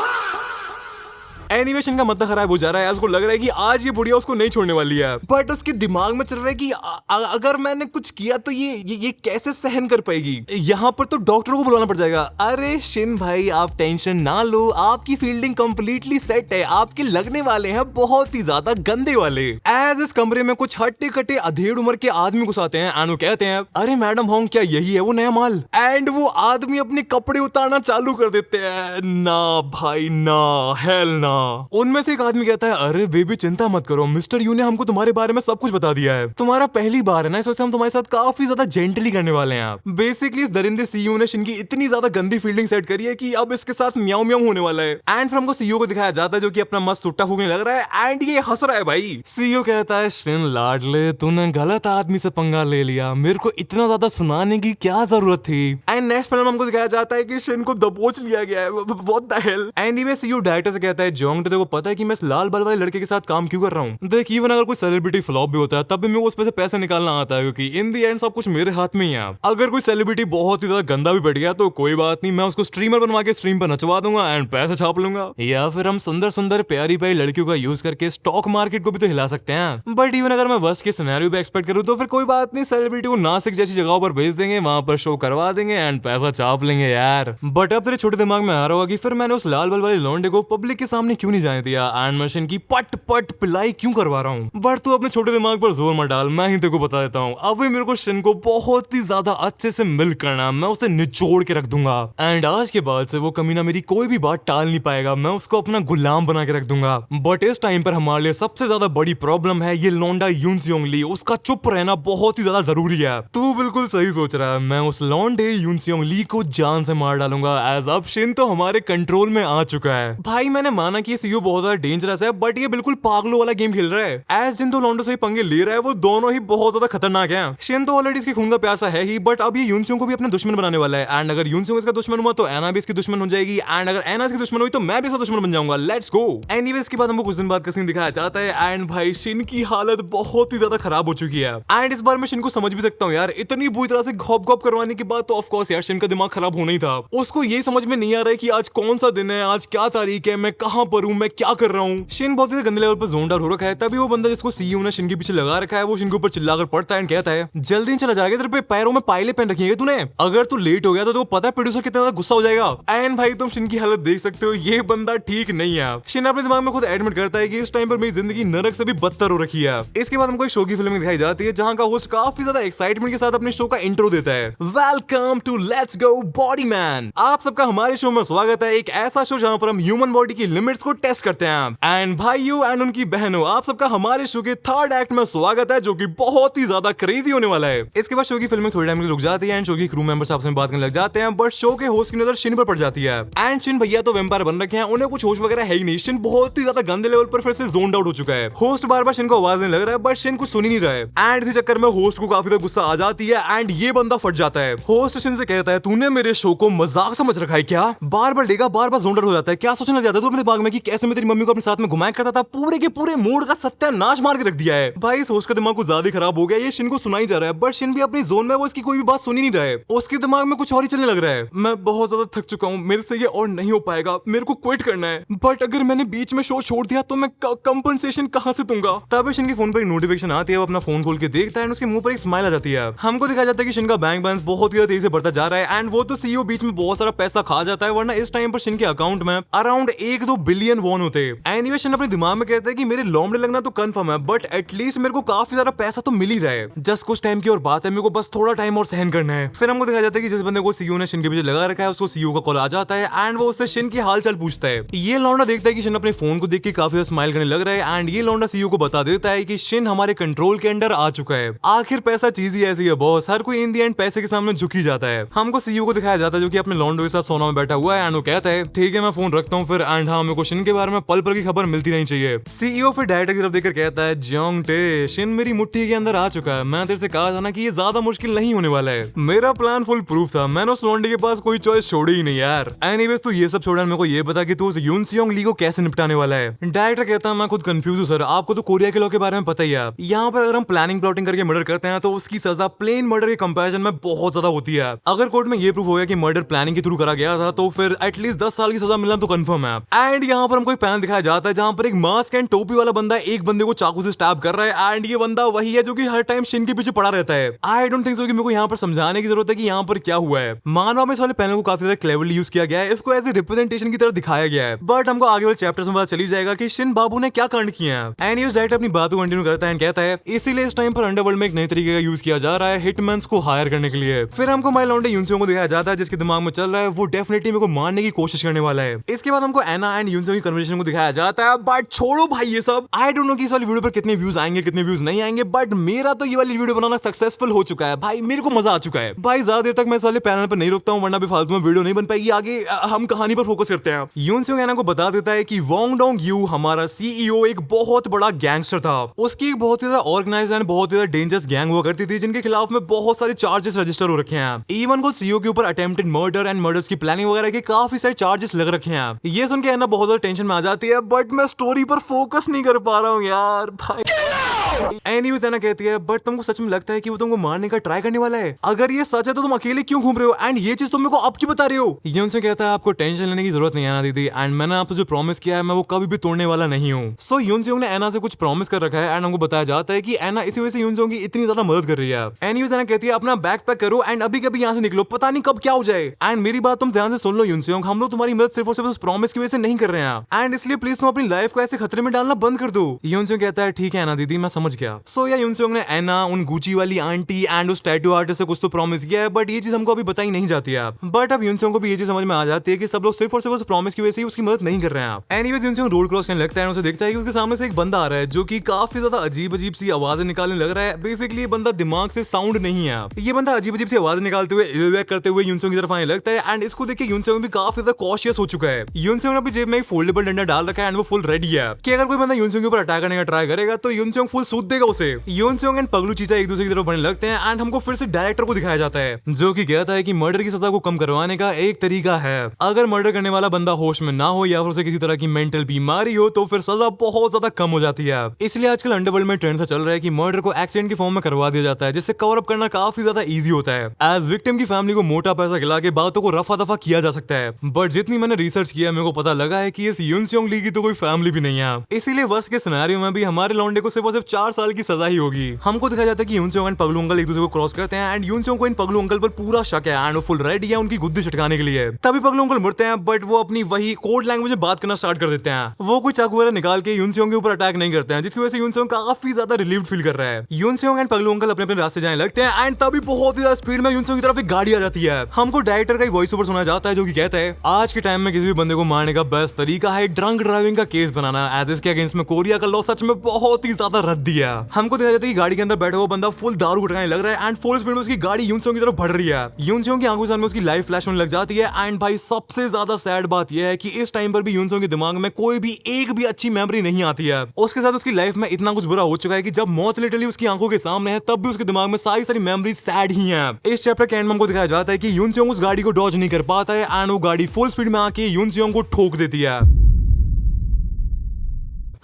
A: एनिमेशन का मतलब खराब हो जा रहा है, उसको लग रहा है कि आज ये बुढ़िया उसको नहीं छोड़ने वाली है, बट उसके दिमाग में चल रहा है कि अगर मैंने कुछ किया तो ये कैसे सहन कर पाएगी, यहाँ पर तो डॉक्टर को बुलाना पड़ जाएगा। अरे शिन भाई आप टेंशन ना लो, आपकी फील्डिंग कंप्लीटली सेट है, आपके लगने वाले हैं बहुत ही ज्यादा गंदे वाले। एज इस कमरे में कुछ हट्टे कट्टे अधेड़ उम्र के आदमी घुस आते हैं एंड वो कहते हैं, अरे मैडम होंग क्या यही है वो नया माल? एंड वो आदमी अपने कपड़े उतारना चालू कर देते हैं। ना भाई ना, हेल ना। उनमें से एक आदमी कहता है, अरे बेबी चिंता मत करो, मिस्टर यू ने हमको तुम्हारे बारे में सब कुछ बता दिया है, तुम्हारा पहली बार है ना, इस वजह से हम तुम्हारे साथ काफी ज्यादा जेंटली करने वाले हैं। आप बेसिकली इस दरिंदे सीईओ ने शिन की इतनी ज्यादा गंदी फील्डिंग सेट करी है कि अब इसके साथ म्याऊ म्याऊ होने वाला है। एंड फिर हमको सीईओ को दिखाया जाता है जो कि अपना मस्त सुट्टा फूकने लग रहा है एंड ये हंस रहा है। भाई सीईओ कहता है, शिन लाडले तूने गलत आदमी से पंगा ले लिया, मेरे को इतना ज्यादा सुनाने की क्या जरूरत थी। एंड नेक्स्ट फिल्म हमको दिखाया जाता है कि शिन को दबोच लिया गया है। What the hell. Anyway CEO director से कहता है, जोंग तेरे को पता है कि मैं इस लाल बाल वाले लड़के के साथ काम क्यों कर रहा हूँ? देख इवन अगर कोई सेलिब्रिटी फ्लॉप भी होता है तब भी मेरे को उस पे से पैसे निकालना आता है, क्योंकि इन दी एंड सब कुछ मेरे हाथ में ही है। अगर कोई सेलिब्रिटी बहुत ही ज्यादा गंदा भी बैठ गया तो कोई बात नहीं, मैं उसको स्ट्रीमर बनवा के स्ट्रीम पर नचवा दूंगा एंड पैसे छाप लूंगा, या फिर हम सुंदर सुंदर प्यारी प्यारी लड़कियों का यूज करके स्टॉक मार्केट को भी तो हिला सकते हैं। बट इवन अगर मैं वर्स्ट के सिनेरियो भी एक्सपेक्ट करूँ तो फिर कोई बात नहीं, सेलिब्रिटी को नासिक जैसी जगहों पर भेज देंगे, वहां पर शो करवा देंगे एंड पैसा छाप लेंगे यार। बट अब तेरे छोटे दिमाग में आ रहा होगा कि फिर मैंने उस लाल बाल वाले लौंडे को पब्लिक के सामने क्यों नहीं जाने दिया एंड मशीन की पट पट पिलाई क्यों करवा रहा हूँ? बट तू अपने छोटे दिमाग पर जोर मत डाल, मैं ही तेरे को बता देता हूँ। अभी मेरे को शिन को बहुत ही ज्यादा अच्छे से मिल करना, मैं उसे निचोड़ के रख दूंगा एंड आज के बाद से वो कमीना मेरी कोई भी बात टाल नहीं पाएगा, मैं उसको अपना गुलाम बना के रख दूंगा। बट इस टाइम पर हमारे लिए सबसे ज्यादा बड़ी प्रॉब्लम है ये लौंडा यून सियोंग ली, उसका चुप रहना बहुत ही ज्यादा जरूरी है। तू बिल्कुल सही सोच रहा है, मैं उस लौंडे यून सियोंग ली को जान से मार डालूंगा, एज अब शिन तो हमारे कंट्रोल में आ चुका है। भाई मैंने माना कि ये सीईओ बहुत ज्यादा डेंजरस है, बट ये बिल्कुल पागलों वाला गेम खेल रहा है। एज जिन दो लौंडों से पंगे ले रहा है वो दोनों ही बहुत ज्यादा खतरनाक है। शिन तो ऑलरेडी इसके खून का प्यासा है ही, बट अब ये यूनसियों को भी अपना दुश्मन बनाने वाला है एंड अगर यूनसियों इसका दुश्मन हुआ तो एना भी इसकी दुश्मन हो जाएगी एंड अगर एना इसकी दुश्मन हुई तो मैं भी इसका दुश्मन बन जाऊंगा। Let's go. एनीवे इसके बाद हमको कुछ दिन बाद का सीन दिखाया जाता है एंड भाई शिन की हालत बहुत ही ज्यादा खराब हो चुकी है एंड इस बार मैं शिन को समझ भी सकता हूँ यार, इतनी बुरी तरह से घोप घोप करवाने के बाद तो ऑफ कोर्स कोर्स यार शिन का दिमाग खराब होना ही था। उसको ये समझ में नहीं आ रहा है कि आज कौन सा दिन है, आज क्या तारीख है, मैं कहाँ पर हूँ, मैं क्या कर रहा हूँ। शिन बहुत ही गंदे लेवल पर जोन डाउन हो रखा है। तभी वो बंदा जिसको सीईओ ने शिन के पीछे लगा रखा है वो शिन के ऊपर चिल्लाकर पड़ता है, कहता है जल्दी चला जाएगा, तेरे पे पैरों में पायले पहन रखी है तूने, अगर तू लेट हो गया तो पता है प्रोड्यूसर कितना ज्यादा गुस्सा हो जाएगा। एंड भाई तुम शिन की हालत देख सकते हो, ये बंदा ठीक नहीं है। शिन अपने दिमाग में खुद एडमिट करता है कि इस टाइम पर मेरी जिंदगी नरक से भी बदतर हो रखी है। इसके बाद हमको एक शो की फिल्म दिखाई जाती है जहां का होस्ट काफी ज्यादा एक्साइटमेंट के साथ अपने शो का इंट्रो देता है। Welcome to let's go body man. आप सबका हमारे शो में स्वागत है, एक ऐसा शो जहां पर हम ह्यूमन बॉडी की लिमिट्स को टेस्ट करते हैं। एंड भाइयों एंड उनकी बहनों, आप सबका हमारे शो के थर्ड एक्ट में स्वागत है जो कि बहुत ही ज्यादा क्रेजी होने वाला है। इसके बाद शो की फिल्म थोड़ी टाइम के लिए रुक जाती है एंड शो की क्रू मेंबर्स आपस में बात करने लग जाते हैं, बट शो के होस्ट की नजर शिन पर पड़ जाती है। एंड शिन भैया तो वेम्पायर बन रखे हैं, उन्हें कुछ होश वगैरह है ही नहीं। शिन बहुत ही ज्यादा गंदे लेवल पर फिर से जोन आउट हो चुका है। होस्ट बार बार शिन को आवाज नहीं लग रहा है, बट शिन कुछ सुन ही नहीं रहा है। एंड इसी चक्कर में होस्ट को काफी ज्यादा गुस्सा आ जाती है एंड ये बंदा फट जाता है। होस्ट शिन से कहता है तूने मेरे शो को मजाक समझ रखा है क्या? बार बार लेगा, बार बार जोन आउट हो जाता है। क्या सोचने लग जाता है तू अपने दिमाग में कि कैसे मैं तेरी मम्मी को अपने साथ में घुमाया करता था, पूरे के पूरे मूड का सत्यानाश मार के रख दिया है। भाई इस होस्ट का दिमाग कुछ ज्यादा खराब हो गया, ये शिन को सुनाई जा रहा है, बट शिन भी अपनी जोन में वो इसकी कोई भी बात सुन ही नहीं रहा है। उसके दिमाग में कुछ और ही चलने लग रहा है। मैं बहुत ज्यादा थक चुका हूँ, मेरे से ये और नहीं हो पाएगा, मेरे को क्विट करना है। बट अगर मैंने बीच में शो छोड़ दिया तो मैं कंपनसेशन कहां से दूंगा? तभी शिन की फोन पर एक नोटिफिकेशन आती है, वो अपना फोन खोल के देखता है, उसके मुंह पर एक स्माइल आ जाती है। हमको दिखाया जाता है कि शिन का बैंक बैलेंस बहुत ही तेजी से बढ़ता जा रहा है एंड वो तो सीईओ बीच में बहुत सारा पैसा खा जाता है, वरना इस टाइम पर शिन के अकाउंट में अराउंड 1-2 बिलियन वॉन होते। एनीवे शिन अपने दिमाग में कहता है कि मेरे लॉम्बे लगना तो कंफर्म है, बट एटलीस्ट मेरे को काफी सारा पैसा तो मिल ही रहा है। जस्ट कुछ टाइम की और बात है, मेरे को बस थोड़ा टाइम और सहन करना है। फिर हमको दिखाया जाता है कि जिस बंदे को सीईओ ने शिन के पीछे लगा रखा है उसको सीईओ का कॉल आ जाता है एंड वो उससे शिन की हालचाल पूछता है। ये लौंडा देखता है कि शिन अपने फोन को देख के काफी स्माइल करने लग रहा है एंड ये लौंडा सीईओ को बता देता है कि शिन हमारे कंट्रोल के अंडर आ चुका है। आखिर पैसा चीज ही ऐसी है बॉस, हर कोई इन दी एंड पैसे के सामने झुक ही जाता है। हमको सीईओ को दिखाया जाता है जो कि अपने लॉन्डो के साथ सोना में बैठा हुआ है एंड वो कहता है ठीक है मैं फोन रखता हूँ फिर। एंड हाँ मेरे को शिन के बारे में पल पल की खबर मिलती नहीं चाहिए। सीईओ फिर डायरेक्टर की तरफ देखकर कहता है जोंगटे शिन मेरी मुट्ठी के अंदर आ चुका है, मैं तेरे से कहा था ना कि ये ज्यादा मुश्किल नहीं होने वाला है। मेरा प्लान फुल प्रूफ था, मैंने उस लॉन्डे के पास कोई चॉइस छोड़ी ही नहीं यार। एनीवेज तू ये सब छोड़ा, मेरे को ये बता कि तू उस यून सियोंग ली को कैसे निपटाने वाला है? डायरेक्टर कहता है मैं खुद कंफ्यूज हूँ सर, आपको तो कोरिया के लॉ के बारे में पता ही है। यहाँ पर अगर हम प्लानिंग प्लॉटिंग करके मर्डर करते हैं तो उसकी सजा प्लेन मर्डर के कंपैरिजन में बहुत ज्यादा होती है। अगर कोर्ट में ये प्रूफ हो गया कि मर्डर प्लानिंग के थ्रू करा गया था तो फिर एटलीस्ट 10 साल की सजा मिलना तो कंफर्म है। एंड यहाँ पर हमको एक पैनल दिखाया जाता है जहां पर एक मास्क एंड टोपी वाला बंदा एक बंदे को चाकू से स्टैब कर रहा है एंड ये बंदा वही है जो कि हर टाइम शिन के पीछे पड़ा रहता है। आई डोंट थिंक सो कि मेरे को यहाँ पर समझाने की जरूरत है कि यहाँ पर क्या हुआ है। मानव में इस वाले पैनल को काफी ज्यादा क्लेवरली यूज किया गया है, इसको एज ए रिप्रेजेंटेशन की तरह दिखाया गया है, बट हमको आगे वाले चैप्टर्स में पता चली जाएगा कि शिन बाबू ने क्या कांड किया है। एंड यूज डायरेक्टर अपनी बात को कंटिन्यू करता है एंड कहता है इसीलिए इस टाइम पर अंडरवर्ल्ड में एक नए तरीके का यूज किया जा रहा है हिटमैन्स को हायर करने के लिए। फिर हमको माय लॉन्डे यूनसियों को दिखाया जाता है जिसके दिमाग में चल रहा है वो डेफिनेटली मेरे को मारने की कोशिश करने वाला है। इसके बाद हमको एना एंड यूनसियों की कन्वर्सेशन को दिखाया जाता है, बट छोड़ो भाई ये सब। आई डोंट नो कि इस वाली वीडियो पर कितने व्यूज आएंगे कितने व्यूज नहीं आएंगे, बट मेरा तो ये वाली वीडियो बनाना सक्सेसफुल हो चुका है भाई, मेरे को मजा आ चुका है भाई। ज्यादा देर तक मैं इस वाले पैनल पर नहीं रुकता हूँ वरना भी फालतू में वीडियो नहीं बन पाएगी। आगे हम कहानी पर फोकस करते हैं। यूनसियों एना को बता देता है कि वोंग डोंग यू हमारा सीईओ एक बहुत बड़ा गैंगस्टर था, उसकी एक बहुत ही ज्यादा ऑर्गेनाइज्ड एंड बहुत ही ज्यादा डेंजरस गैंग हुआ करती थी जिनके खिलाफ में बहुत सारे चार्जेस रजिस्टर हो रखे हैं। इवन को सीईओ के ऊपर अटेम्प्टेड मर्डर एंड मर्डर्स की प्लानिंग वगैरह के काफी सारे चार्जेस लग रखे हैं। ये सुन के एना बहुत ज्यादा टेंशन में आ जाती है, बट मैं स्टोरी पर फोकस नहीं कर पा रहा हूँ यार भाई। एनीवेज एना कहती है बट तुमको सच में लगता है कि वो तुमको मारने का ट्राई करने वाला है? अगर ये सच है तो तुम अकेले क्यों घूम रहे हो एंड ये चीज तुम मेरे को अब क्यों बता रहे हो? ये उनसे कहता है आपको टेंशन लेने की जरूरत नहीं है एना दीदी, एंड मैंने आपसे जो प्रॉमिस किया है मैं वो कभी भी तोड़ने वाला नहीं हूँ। सो यूनसियोंग ने एना से कुछ प्रॉमिस कर रखा है एंड हमको बताया जाता है कि एना इसी वजह से यूनसियोंग की इतनी ज्यादा मदद कर रही है। एनीवेज एना कहती है अपना बैग पैक करो एंड अभी कभी यहाँ से निकलो, पता नहीं कब क्या हो जाए। एंड मेरी बात तुम ध्यान से सुन लो यूनसियोंग, हम लोग तुम्हारी मदद सिर्फ और सिर्फ उस प्रॉमिस की वजह से नहीं कर रहे हैं एंड इसलिए प्लीज तुम अपनी लाइफ को ऐसे खतरे में डालना बंद कर दो। यूनसियोंग कहता है ठीक है एना दीदी मैं समझ गया। सो या यूनसियोंग ने एना उन गुची वाली आंटी एंड उस टैटू आर्टिस्ट से कुछ तो प्रॉमिस किया है, बट ये चीज हमको अभी बताई नहीं जाती है। बट अब यूनसियोंग को भी ये चीज समझ में आ जाती है कि सब लोग सिर्फ और सिर्फ उस प्रॉमिस की वजह से उसकी मदद नहीं कर रहे हैं। एनीवेज यूनसियोंग रोड क्रॉस करने लगता है, उसे देखता है कि उसके सामने से एक बंदा आ रहा है जो कि काफी ज्यादा अजीब अजीब सी आवाजें निकालने लग रहा है। बेसिकली ये बंदा दिमाग से साउंड नहीं है, ये बंदा अजीब अजीब सी आवाजें निकालते हुए करते हुए यूनसियोंग की तरफ आने लगता है एंड इसको देख के यूनसियोंग भी काफी ज्यादा कॉशियस हो चुका है। यूनसियोंग ने अपनी जेब में एक फोल्डेबल डंडा डाल रखा है एंड वो फुल रेडी है कि अगर कोई बंदा यूनसियोंग के ऊपर अटैक करने का ट्राई करेगा तो यूनसियोंग फुल सूद देगा उसे। यून सेयोंग एंड पगलू चीचा एक दूसरे की तरफ बढ़ने लगते हैं एंड हमको फिर से डायरेक्टर को दिखाया जाता है जो कि कहता है कि मर्डर की सजा को कम करवाने का एक तरीका है, अगर मर्डर करने वाला बंदा होश में ना हो या फिर उसे किसी तरह की मेंटल बीमारी हो तो फिर सजा बहुत ज्यादा कम हो जाती है। इसलिए आजकल अंडरवर्ल्ड में ट्रेंड सा चल रहा है कि मर्डर को एक्सीडेंट की फॉर्म में करवा दिया जाता है, जिससे कवर अप करना काफी ज्यादा इजी होता है। एज विक्टिम की फैमिली को मोटा पैसा खिला के बातों को रफा दफा किया जा सकता है, बट जितनी मैंने रिसर्च किया मेरे को पता लगा है कि इस यून सेयोंग ली की तो कोई फैमिली भी नहीं है। इसीलिए वर्स्ट के सिनेरियो में भी हमारे लौंडे को सिर्फ और सिर्फ 4 साल की सजा ही होगी। हमको दिखाया जाता है कि यून सेयोंग एंड पगलू अंकल एक दूसरे को क्रॉस करते हैं एंड यून सेयोंग को इन पगलू अंकल पर पूरा शक है एंड वो फुल रेडी है उनकी गुद्दी छटकाने के लिए। तभी पगलू अंकल मुड़ते हैं बट वो अपनी वही कोड लैंग्वेज में बात करना स्टार्ट कर देते हैं। वो कोई चाकू वगैरह निकाल के यून सेयोंग के ऊपर अटैक नहीं करते हैं, जिसकी वजह से यून सेयोंग काफी ज्यादा रिलीव्ड फील कर रहा है। यून सेयोंग एंड पगलू अंकल अपने अपने रास्ते जाने लगते हैं एंड तभी बहुत ही ज्यादा स्पीड में यून सेयोंग की तरफ एक गाड़ी आ जाती है। हमको डायरेक्टर का वॉइस ओवर सुना जाता है जो कि कहता है आज के टाइम में किसी भी बंदे को मारने का बेस्ट तरीका है ड्रंक ड्राइविंग का केस बनाना, एज इसके अगेंस्ट में कोरिया का लॉ सच में बहुत ही ज्यादा रद्दी है। हमको दिखाया जाता है कि गाड़ी के अंदर बैठा हुआ बंदा फुल दारू गुटखाने लग रहा है एंड फुल स्पीड में उसकी गाड़ी यून सेयोंग की तरफ बढ़ रही है। यून सेयोंग की आंखों के सामने उसकी लाइफ फ्लैश होने लग जाती है एंड भाई सबसे ज्यादा सैड बात यह है कि इस टाइम पर भी यून सेयोंग के दिमाग में कोई भी एक भी अच्छी मेमोरी नहीं आती है। उसके साथ उसकी लाइफ में इतना कुछ बुरा हो चुका है कि जब मौत लिटरली उसकी आंखों के सामने है तब भी उसके दिमाग में सारी मेमोरीज सैड ही हैं। इस चैप्टर के एंड में हमको दिखाया जाता है कि यून सेयोंग उस गाड़ी को डॉज नहीं कर पाता है एंड वो गाड़ी फुल स्पीड में आके यून सेयोंग को ठोक देती है।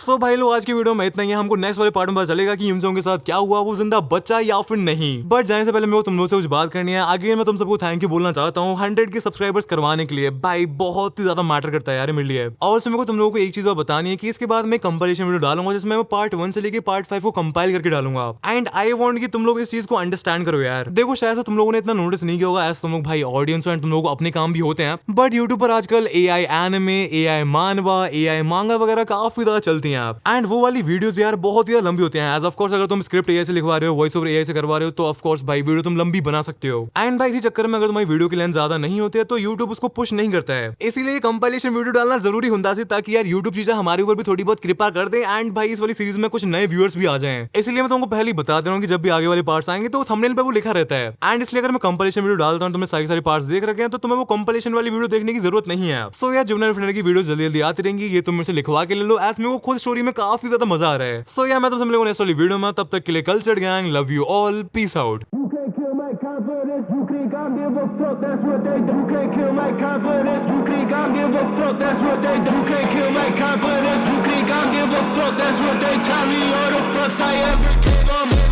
A: सो भाई लोग आज की वीडियो में इतना ही है। हमको नेक्स्ट वाले पार्ट में पता चलेगा कि यून सेयोंग के साथ क्या हुआ, वो जिंदा बचा या फिर नहीं। बट जाने से पहले मेरे को तुम लोगों से कुछ बात करनी है। आगे मैं तुम सबको थैंक यू बोलना चाहता हूँ 100 के सब्सक्राइबर्स करवाने के लिए। भाई बहुत ही ज्यादा मैटर करता है यार मेरे लिए। और मेरे को तुम लोगों को एक चीज और बतानी है कि इसके बाद मैं कंपैरिजन वीडियो डालूंगा जिसमें मैं पार्ट 1 से लेके पार्ट 5 को कंपाइल करके डालूंगा। एंड आई वांट कि तुम लोग इस चीज को अंडरस्टैंड करो यार। देखो शायद से तुम लोगों ने इतना नोटिस नहीं किया होगा एज तुम लोग भाई ऑडियंस एंड तुम लोगों को अपने काम भी होते हैं, बट यूट्यूब पर आजकल AI एनिमे, AI मानवा, AI मांगा वगैरह काफी ज्यादा चलती हैं। एंड वो वाली वीडियोस यार बहुत ही लंबी होती हैं। एज ऑफ कोर्स अगर तुम स्क्रिप्ट AI से लिखवा रहे हो, वॉइस ओवर AI से करवा रहे हो तो ऑफ कोर्स भाई वीडियो तुम लंबी बना सकते हो। एंड भाई इसी चक्कर में अगर तुम्हारी वीडियो की लेंथ ज्यादा नहीं होती है तो यूट्यूब उसको पुश नहीं करता है। इसीलिए कंपाइलेशन वीडियो डालना जरूरी होता है ताकि यार यूट्यूब चीजें हमारे ऊपर भी थोड़ी बहुत कृपा कर दे एंड भाई इस वाली सीरीज में कुछ नए व्यूअर्स भी आ जाएं। इसलिए मैं तुमको पहले ही बता दे रहा हूँ कि जब भी आगे वाले पार्ट्स आएंगे तो थंबनेल पे वो लिखा रहता है। एंड इसलिए अगर मैं कंपाइलेशन वीडियो डालता हूँ तुमने सारी पार्ट्स देख रखे हैं तो तुम्हें वो कंपाइलेशन वाली वीडियो देखने की जरूरत नहीं है। सो यार जुगनल फ्रेंड की वीडियो जल्दी जल्दी आती रहेंगी, ये तुम मुझसे लिखवा के ले लो। एज मेरे को खुद स्टोरी में काफी ज्यादा मजा आ रहा है। सो यार मैं तुम सब लोगों ने इस वाली वीडियो में तब तक के लिए cultured gang love you all, peace out.
B: That's what they do. You can't kill my confidence. You can't give a fuck. That's what they do. You can't kill my confidence. You can't give a fuck. That's what they tell me. All the fucks I ever gave 'em.